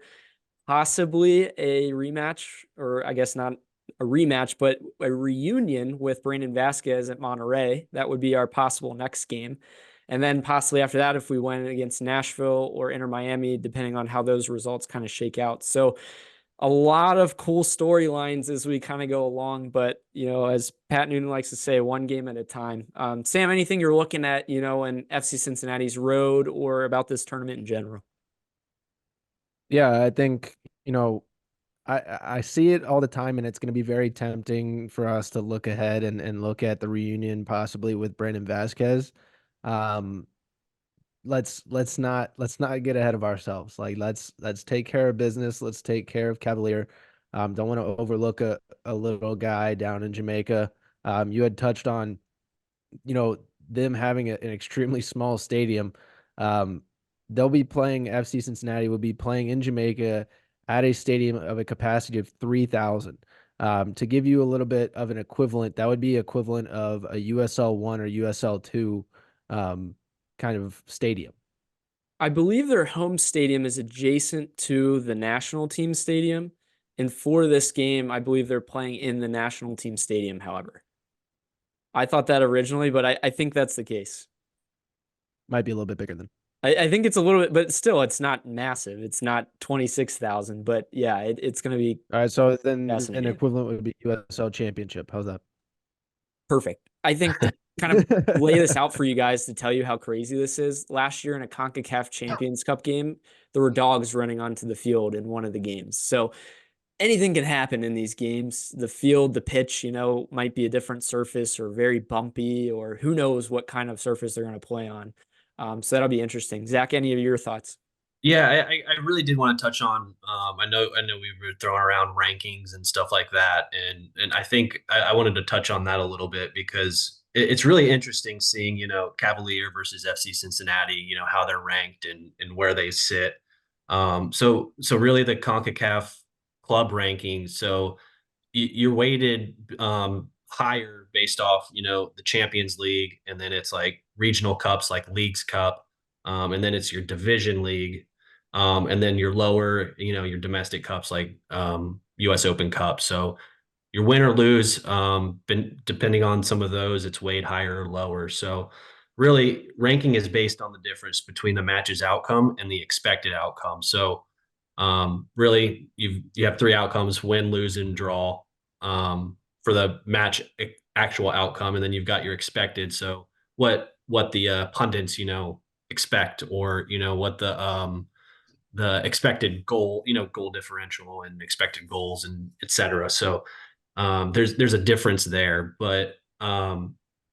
possibly a rematch, or I guess not a rematch, but a reunion with Brandon Vasquez at Monterey. That would be our possible next game. And then possibly after that, if we went against Nashville or Inter Miami, depending on how those results kind of shake out. So a lot of cool storylines as we kind of go along, but as Pat Noonan likes to say, one game at a time. Sam, anything you're looking at, in FC Cincinnati's road or about this tournament in general? Yeah, I think, I see it all the time, and it's going to be very tempting for us to look ahead and look at the reunion possibly with Brandon Vasquez. Let's not get ahead of ourselves. Like let's take care of business. Let's take care of Cavalier. Don't want to overlook a little guy down in Jamaica. You had touched on, them having an extremely small stadium. They'll be playing, FC Cincinnati will be playing in Jamaica at a stadium of a capacity of 3,000. To give you a little bit of an equivalent, that would be equivalent of a USL 1 or USL 2 kind of stadium. I believe their home stadium is adjacent to the national team stadium. And for this game, I believe they're playing in the national team stadium, however. I thought that originally, but I think that's the case. Might be a little bit bigger than. I think it's a little bit, but still, it's not massive. It's not 26,000, but yeah, it's going to be. All right, so then an equivalent would be USL Championship. How's that? Perfect. I think to kind of lay this out for you guys to tell you how crazy this is. Last year in a CONCACAF Champions Cup game, there were dogs running onto the field in one of the games. So anything can happen in these games. The field, the pitch, might be a different surface or very bumpy, or who knows what kind of surface they're going to play on. So that'll be interesting. Zach, any of your thoughts? Yeah, I really did want to touch on. I know we were throwing around rankings and stuff like that, and I think I wanted to touch on that a little bit because it's really interesting seeing Cavalier versus FC Cincinnati, how they're ranked and where they sit. So really the CONCACAF club rankings. So you're weighted higher based off the Champions League, and then it's like regional cups like Leagues Cup, and then it's your Division League. And then your lower, your domestic cups like US Open Cup. So your win or lose, depending on some of those, it's weighed higher or lower. So really ranking is based on the difference between the match's outcome and the expected outcome. So really you have three outcomes: win, lose, and draw for the match actual outcome. And then you've got your expected. So what the pundits, expect, or, what the expected goal, goal differential and expected goals and et cetera. So there's a difference there, but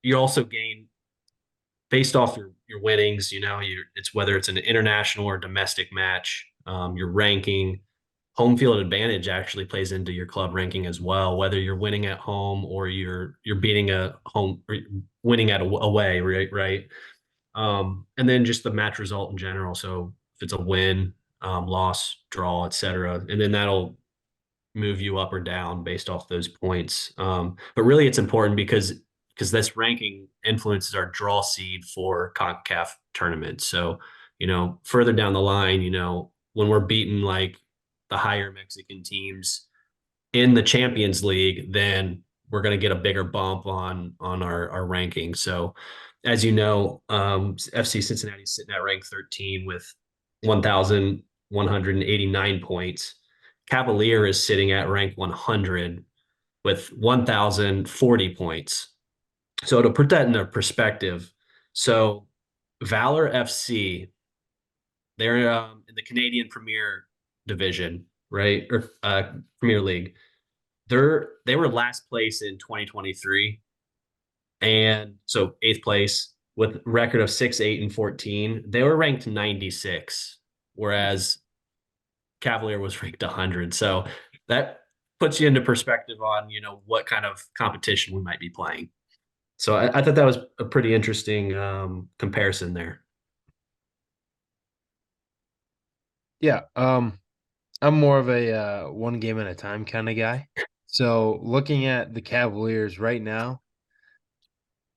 you also gain based off your winnings, it's whether it's an international or domestic match, your ranking. Home field advantage actually plays into your club ranking as well, whether you're winning at home or you're beating a home, or winning at away, right? And then just the match result in general. So if it's a win, loss, draw, etc., and then that'll move you up or down based off those points. But really, it's important because this ranking influences our draw seed for CONCACAF tournaments. So further down the line, when we're beating like the higher Mexican teams in the Champions League, then we're going to get a bigger bump on our ranking. So as you know, FC Cincinnati is sitting at rank 13 with 1,189 points. Cavalier is sitting at rank 100 with 1,040 points. So to put that into perspective, so Valor FC, they're in the Canadian Premier Division, right? Or Premier League. they were last place in 2023, and so 8th place with record of 6-8-14. They were ranked 96, whereas Cavalier was ranked 100. So that puts you into perspective on, what kind of competition we might be playing. So I thought that was a pretty interesting comparison there. Yeah. I'm more of a one game at a time kind of guy. So looking at the Cavaliers right now,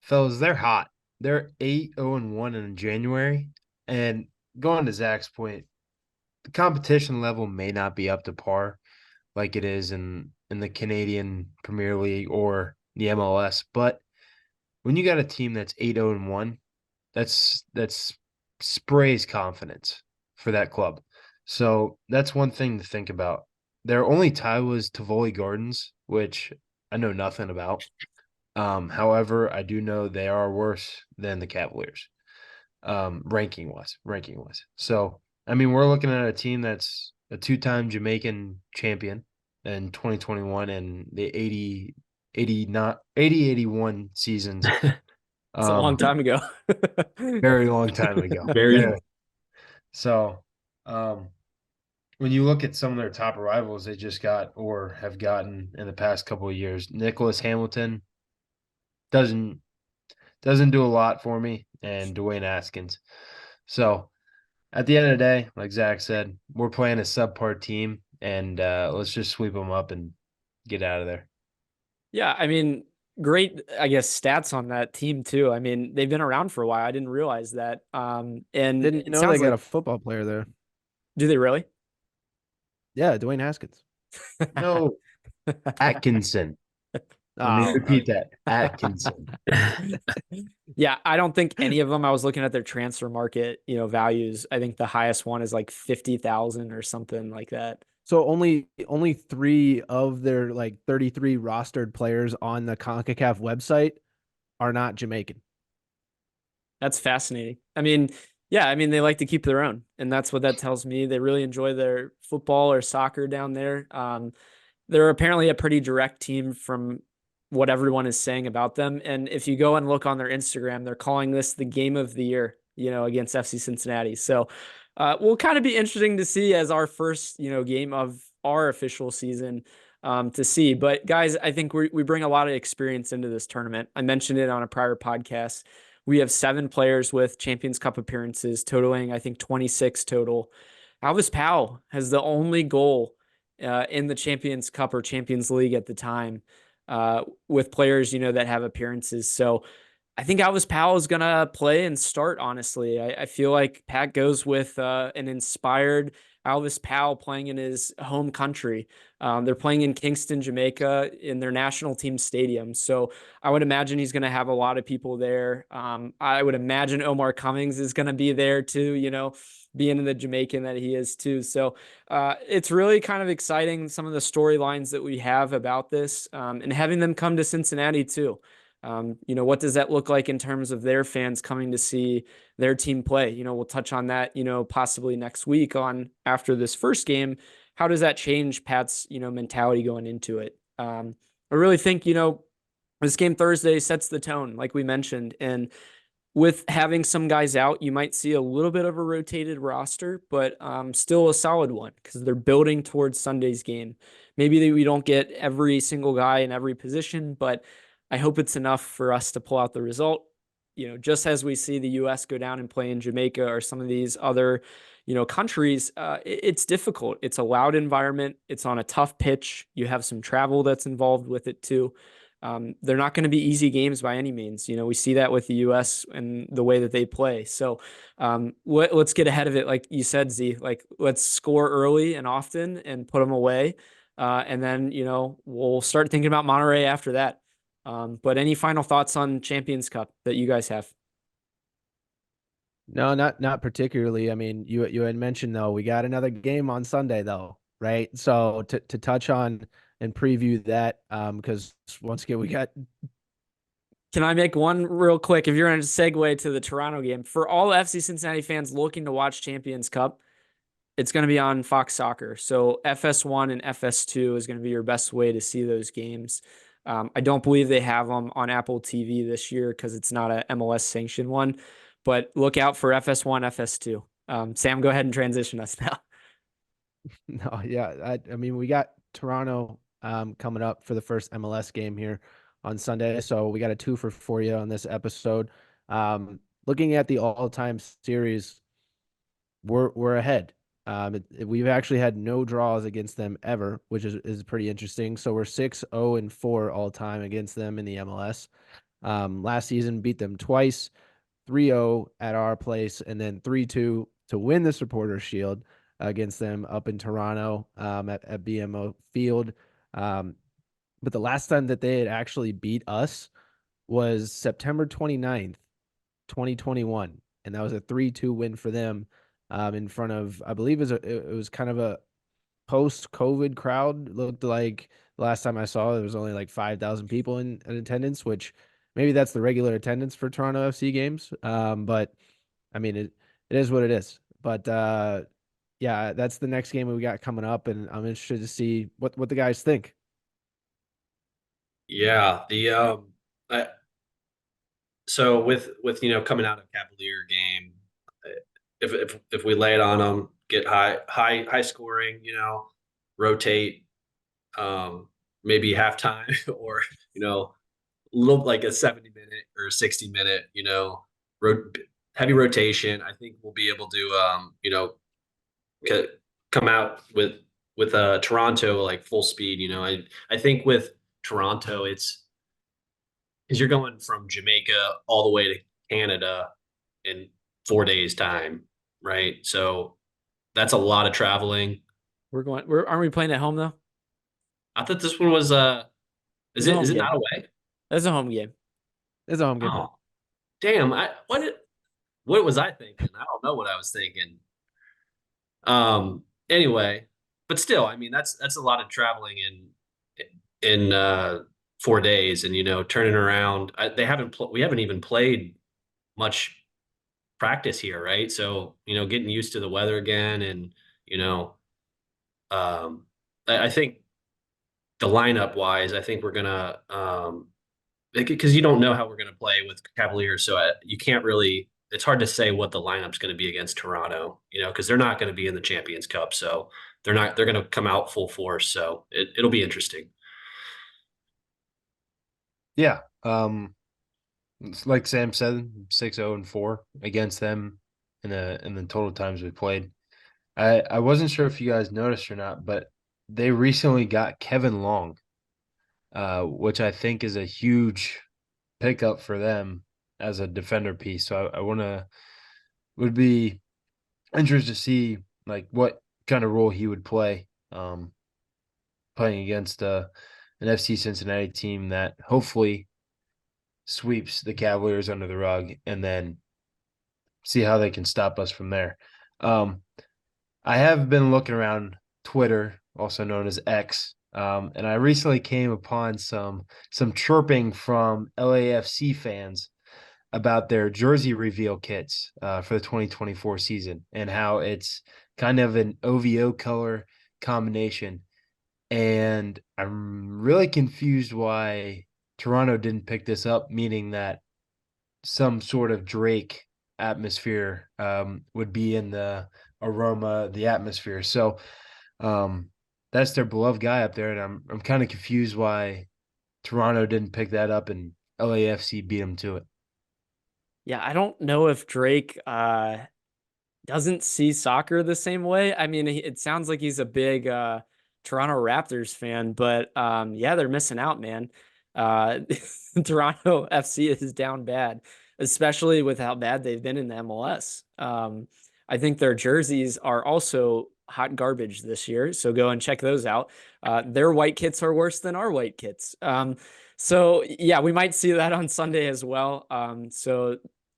fellas, they're hot. They're 8-0-1 in January. And going to Zach's point, the competition level may not be up to par like it is in the Canadian Premier League or the MLS. But when you got a team that's 8-0-1, that's sprays confidence for that club. So that's one thing to think about. Their only tie was Tivoli Gardens, which I know nothing about. However, I do know they are worse than the Cavaliers, ranking wise. So, I mean, we're looking at a team that's a 2-time Jamaican champion in 2021 and the 80-81 seasons. It's a long time ago. Very long time ago. Very. So, when you look at some of their top rivals they just got or have gotten in the past couple of years, Nicholas Hamilton doesn't do a lot for me, and Dwayne Askins. So at the end of the day, like Zach said, we're playing a subpar team, and let's just sweep them up and get out of there. Yeah, I mean, great, I guess, stats on that team too. I mean, they've been around for a while. I didn't realize that. And Didn't it know sounds they got like, a football player there. do they really? Yeah, Dwayne Haskins. No, Atkinson. Let me repeat that. Atkinson. Yeah, I don't think any of them. I was looking at their transfer market, values. I think the highest one is like 50,000 or something like that. So only 3 of their 33 rostered players on the CONCACAF website are not Jamaican. That's fascinating. I mean, yeah, I mean, they like to keep their own, and that's what that tells me. They really enjoy their football or soccer down there. They're apparently a pretty direct team from what everyone is saying about them. And if you go and look on their Instagram, they're calling this the game of the year, against FC Cincinnati. So will kind of be interesting to see as our first, game of our official season to see. But guys, I think we bring a lot of experience into this tournament. I mentioned it on a prior podcast. We have 7 players with Champions Cup appearances, totaling, I think, 26 total. Alvis Powell has the only goal in the Champions Cup or Champions League at the time with players, that have appearances. So I think Alvis Powell is going to play and start, honestly. I feel like Pat goes with an inspired Alvis Powell playing in his home country. They're playing in Kingston, Jamaica in their national team stadium. So I would imagine he's going to have a lot of people there. I would imagine Omar Cummings is going to be there too, being the Jamaican that he is too. So it's really kind of exciting, some of the storylines that we have about this and having them come to Cincinnati too. What does that look like in terms of their fans coming to see their team play? We'll touch on that, possibly next week on after this first game. How does that change Pat's, mentality going into it? I really think, this game Thursday sets the tone, like we mentioned, and with having some guys out, you might see a little bit of a rotated roster, but still a solid one because they're building towards Sunday's game. Maybe we don't get every single guy in every position, but I hope it's enough for us to pull out the result. Just as we see the U.S. go down and play in Jamaica or some of these other, countries, it's difficult. It's a loud environment. It's on a tough pitch. You have some travel that's involved with it too. They're not going to be easy games by any means. We see that with the U.S. and the way that they play. So let's get ahead of it. Like you said, Z, let's score early and often and put them away. And then, we'll start thinking about Monterey after that. But any final thoughts on Champions Cup that you guys have? No, not particularly. I mean, you had mentioned though, we got another game on Sunday though, right? So to touch on and preview that, because once again we got. Can I make one real quick? If you're going to segue to the Toronto game, for all FC Cincinnati fans looking to watch Champions Cup, It's going to be on Fox Soccer. So FS1 and FS2 is going to be your best way to see those games. I don't believe they have them on Apple TV this year because it's not a MLS sanctioned one, but look out for FS1, FS2. Sam, go ahead and transition us now. No, yeah. I mean, we got Toronto coming up for the first MLS game here on Sunday. So we got a 2 for you on this episode. Looking at the all-time series, we're ahead. We've actually had no draws against them ever, which is pretty interesting. So we're 6-0-4 all time against them in the MLS. Last season beat them twice, 3-0 at our place, and then 3-2 to win the Supporters Shield against them up in Toronto at BMO Field. But the last time that they had actually beat us was September 29th, 2021. And that was a 3-2 win for them in front of, I believe it was kind of a post-COVID crowd. It looked like the last time I saw there was only like 5,000 people in attendance, which maybe that's the regular attendance for Toronto FC games. But I mean, it is what it is. But yeah, that's the next game we got coming up, and I'm interested to see what the guys think. Yeah, so with coming out of Cavalier game, if we lay it on them, get high scoring, rotate, maybe halftime or little like a 70-minute or 60-minute, heavy rotation. I think we'll be able to come out with Toronto like full speed. I think with Toronto, it's because you're going from Jamaica all the way to Canada in 4 days time, right? So that's a lot of traveling. Aren't we playing at home though? I thought this one was is it not away? That's a home game. It's a home game. Oh, damn. What was I thinking? I don't know what I was thinking. Anyway, but still, I mean that's a lot of traveling in 4 days, and turning around. We haven't even played much practice here, right? So getting used to the weather again, and I think the lineup wise, I think we're gonna because you don't know how we're gonna play with Cavaliers, so you can't really. It's hard to say what the lineup's going to be against Toronto, because they're not going to be in the Champions Cup, so they're going to come out full force. So it'll be interesting. Yeah. It's like Sam said, 6-0-4 against them in the total times we played. I wasn't sure if you guys noticed or not, but they recently got Kevin Long, which I think is a huge pickup for them as a defender piece. So I would be interested to see like what kind of role he would play playing against an FC Cincinnati team that hopefully sweeps the Cavaliers under the rug, and then see how they can stop us from there. I have been looking around Twitter, also known as X, and I recently came upon some chirping from LAFC fans about their jersey reveal kits for the 2024 season, and how it's kind of an OVO color combination. And I'm really confused why Toronto didn't pick this up, meaning that some sort of Drake atmosphere would be in the aroma, the atmosphere. So that's their beloved guy up there, and I'm kind of confused why Toronto didn't pick that up and LAFC beat them to it. Yeah, I don't know if Drake doesn't see soccer the same way. I mean, it sounds like he's a big Toronto Raptors fan, but yeah, they're missing out, man. Toronto FC is down bad, especially with how bad they've been in the MLS. I think their jerseys are also hot garbage this year, so go and check those out. Their white kits are worse than our white kits. So yeah, we might see that on Sunday as well. So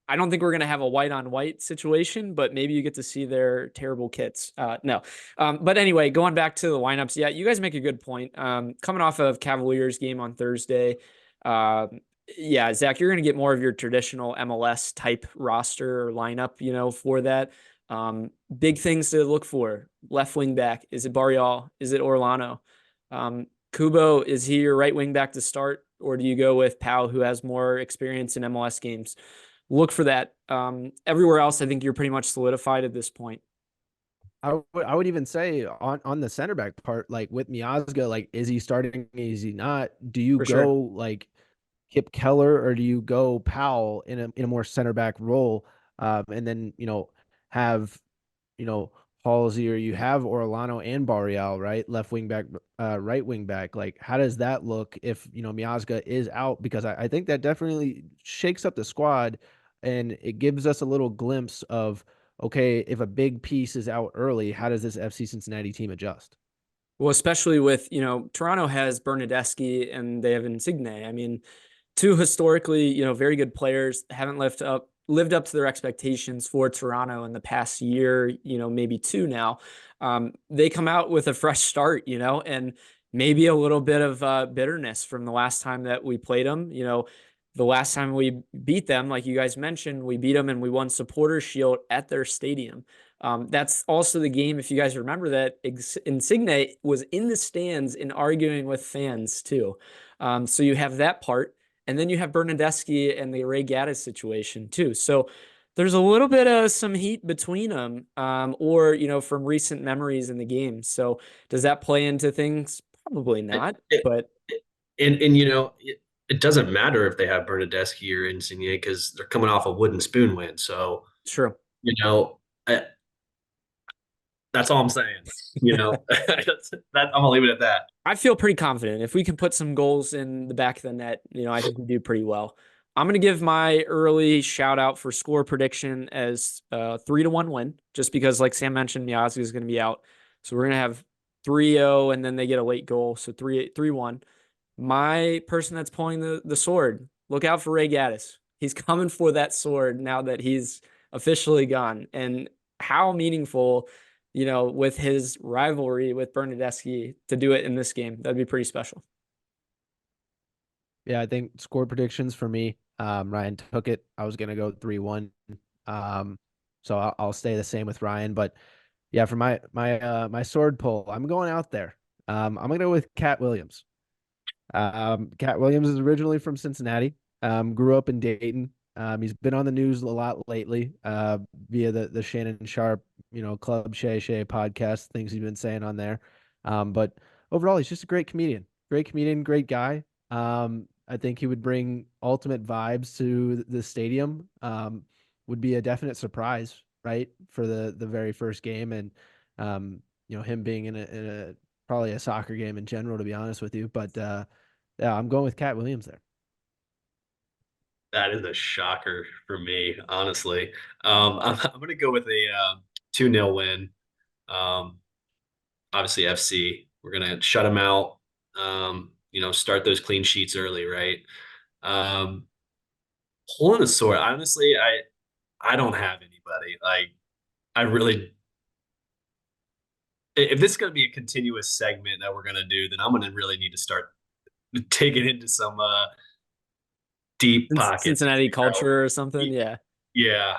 I don't think we're going to have a white on white situation, but maybe you get to see their terrible kits. No. But anyway, going back to the lineups. Yeah, you guys make a good point. Coming off of Cavaliers game on Thursday. Yeah, Zach, you're going to get more of your traditional MLS type roster or lineup, for that. Big things to look for. Left wing back. Is it Barrial? Is it Orlano? Kubo, is he your right wing back to start? Or do you go with Powell, who has more experience in MLS games? Look for that. Everywhere else, I think you're pretty much solidified at this point. I would even say on the center back part, like with Miazga, like, is he starting? Is he not? Do you For go sure. like Kip Keller, or do you go Powell in a more center back role? And then, have, Halsey, or you have Orlano and Barrial, right? Left wing back, right wing back. Like, how does that look if, Miazga is out? Because I think that definitely shakes up the squad, and it gives us a little glimpse of, okay, if a big piece is out early, how does this FC Cincinnati team adjust? Well, especially with, Toronto has Bernadeschi and they have Insigne. I mean, two historically, very good players, haven't lived up to their expectations for Toronto in the past year, maybe two now. They come out with a fresh start, and maybe a little bit of bitterness from the last time that we played them. The last time we beat them, like you guys mentioned, we beat them and we won Supporters Shield at their stadium. That's also the game, if you guys remember, that Insigne was in the stands and arguing with fans too. So you have that part. And then you have Bernadeschi and the Ray Gaddis situation too. So there's a little bit of some heat between them, or, from recent memories in the game. So does that play into things? Probably not, but. It doesn't matter if they have Bernadeschi or Insigne because they're coming off a wooden spoon win. So, True. That's all I'm saying. I'm gonna leave it at that. I feel pretty confident if we can put some goals in the back of the net. I think we do pretty well. I'm gonna give my early shout out for score prediction as 3-1 win, just because, like Sam mentioned, Miazga is gonna be out, so we're gonna have 3-0, and then they get a late goal, so 3-1. My person that's pulling the sword, look out for Ray Gaddis. He's coming for that sword now that he's officially gone, and how meaningful. With his rivalry with Bernadeschi, to do it in this game, that'd be pretty special. Yeah, I think score predictions for me, Ryan took it. I was going to go 3-1. So I'll stay the same with Ryan. But yeah, for my sword pull, I'm going out there. I'm going to go with Cat Williams. Cat Williams is originally from Cincinnati, grew up in Dayton. He's been on the news a lot lately, via the Shannon Sharp, Club Shay Shay podcast, things he's been saying on there. But overall, he's just a great comedian, great guy. I think he would bring ultimate vibes to the stadium. Would be a definite surprise, right, for the very first game, and him being in a probably a soccer game in general, to be honest with you. But yeah, I'm going with Cat Williams there. That is a shocker for me, honestly. I'm going to go with a 2-0 win. Obviously, FC. We're going to shut them out. Start those clean sheets early, right? Pulling the sword. Honestly, I don't have anybody. Like, I really. If this is going to be a continuous segment that we're going to do, then I'm going to really need to start taking into some deep pockets. Cincinnati culture or something. Yeah. Yeah.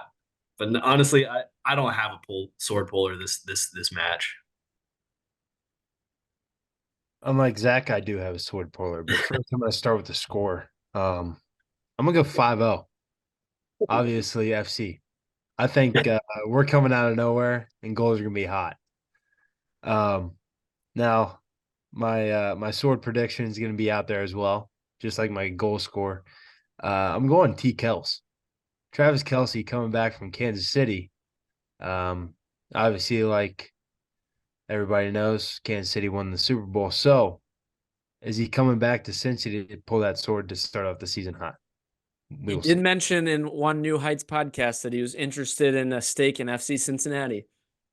But honestly, I don't have a sword puller this match. Unlike Zach, I do have a sword puller, but first I'm going to start with the score. I'm going to go 5-0. Obviously, FC. I think we're coming out of nowhere and goals are going to be hot. Now, my sword prediction is going to be out there as well, just like my goal score. I'm going T. Kels. Travis Kelce coming back from Kansas City. Obviously, like everybody knows, Kansas City won the Super Bowl. So, is he coming back to Cincinnati to pull that sword to start off the season hot? He did mention in one New Heights podcast that he was interested in a stake in FC Cincinnati.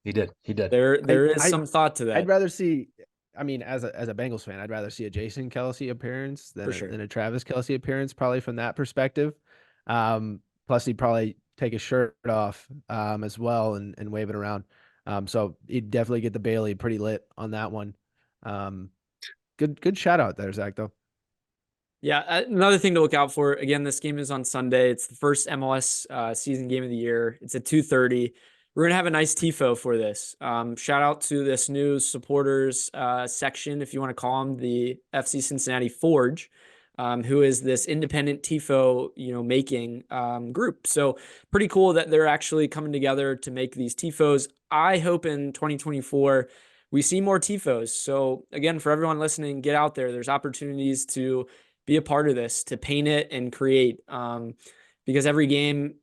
He did. There is some thought to that. I'd rather see. I mean, as a Bengals fan, I'd rather see a Jason Kelce appearance than a Travis Kelce appearance, probably from that perspective. Plus, he'd probably take his shirt off as well and wave it around. So he'd definitely get the Bailey pretty lit on that one. Good shout out there, Zach, though. Yeah, another thing to look out for. Again, this game is on Sunday. It's the first MLS season game of the year. It's at 2:30. we're going to have a nice TIFO for this. Shout out to this new supporters section, if you want to call them, the FC Cincinnati Forge, who is this independent TIFO, making group. So pretty cool that they're actually coming together to make these TIFOs. I hope in 2024 we see more TIFOs. So again, for everyone listening, get out there. There's opportunities to be a part of this, to paint it and create, because every game,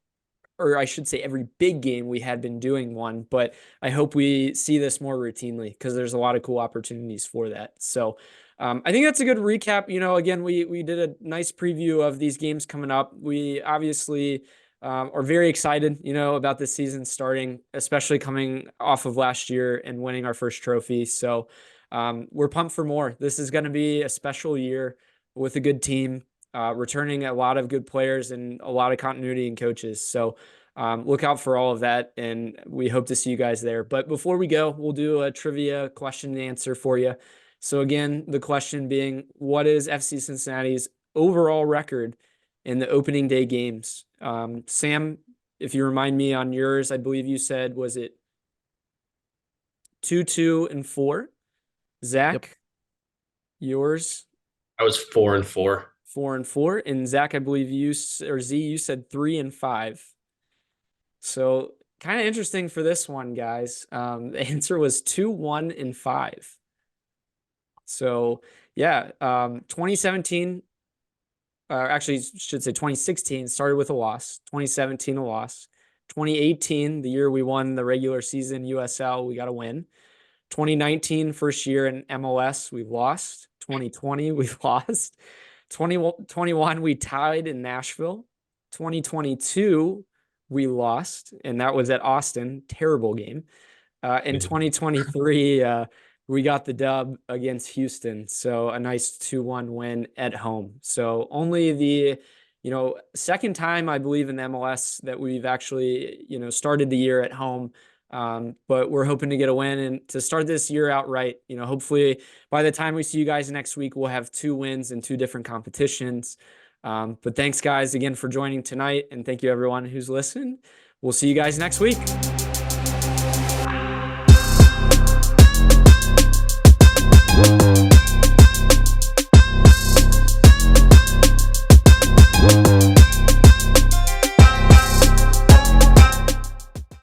or I should say every big game, we had been doing one, but I hope we see this more routinely because there's a lot of cool opportunities for that. So I think that's a good recap. Again, we did a nice preview of these games coming up. We obviously are very excited, about this season starting, especially coming off of last year and winning our first trophy. So we're pumped for more. This is going to be a special year with a good team. Returning a lot of good players and a lot of continuity in coaches. So look out for all of that, and we hope to see you guys there. But before we go, we'll do a trivia question and answer for you. So again, the question being, what is FC Cincinnati's overall record in the opening day games? Sam, if you remind me on yours, I believe you said, was it 2-2-4? Zach, Yep. Yours? I was 4-4. 4-4, and Zach, I believe you said 3-5. So kind of interesting for this one, guys. The answer was 2-1-5. So yeah, 2017, actually should say 2016 started with a loss. 2017 a loss. 2018, the year we won the regular season USL, we got a win. 2019, first year in MLS, we lost. 2020, we lost. 2021, we tied in Nashville. 2022, we lost, and that was at Austin. Terrible game. In 2023, we got the dub against Houston. So a nice 2-1 win at home. So only the, second time, I believe, in the MLS that we've actually, started the year at home. But we're hoping to get a win and to start this year out right. Hopefully by the time we see you guys next week, we'll have 2 wins in 2 different competitions. But thanks guys again for joining tonight. And thank you everyone who's listened. We'll see you guys next week.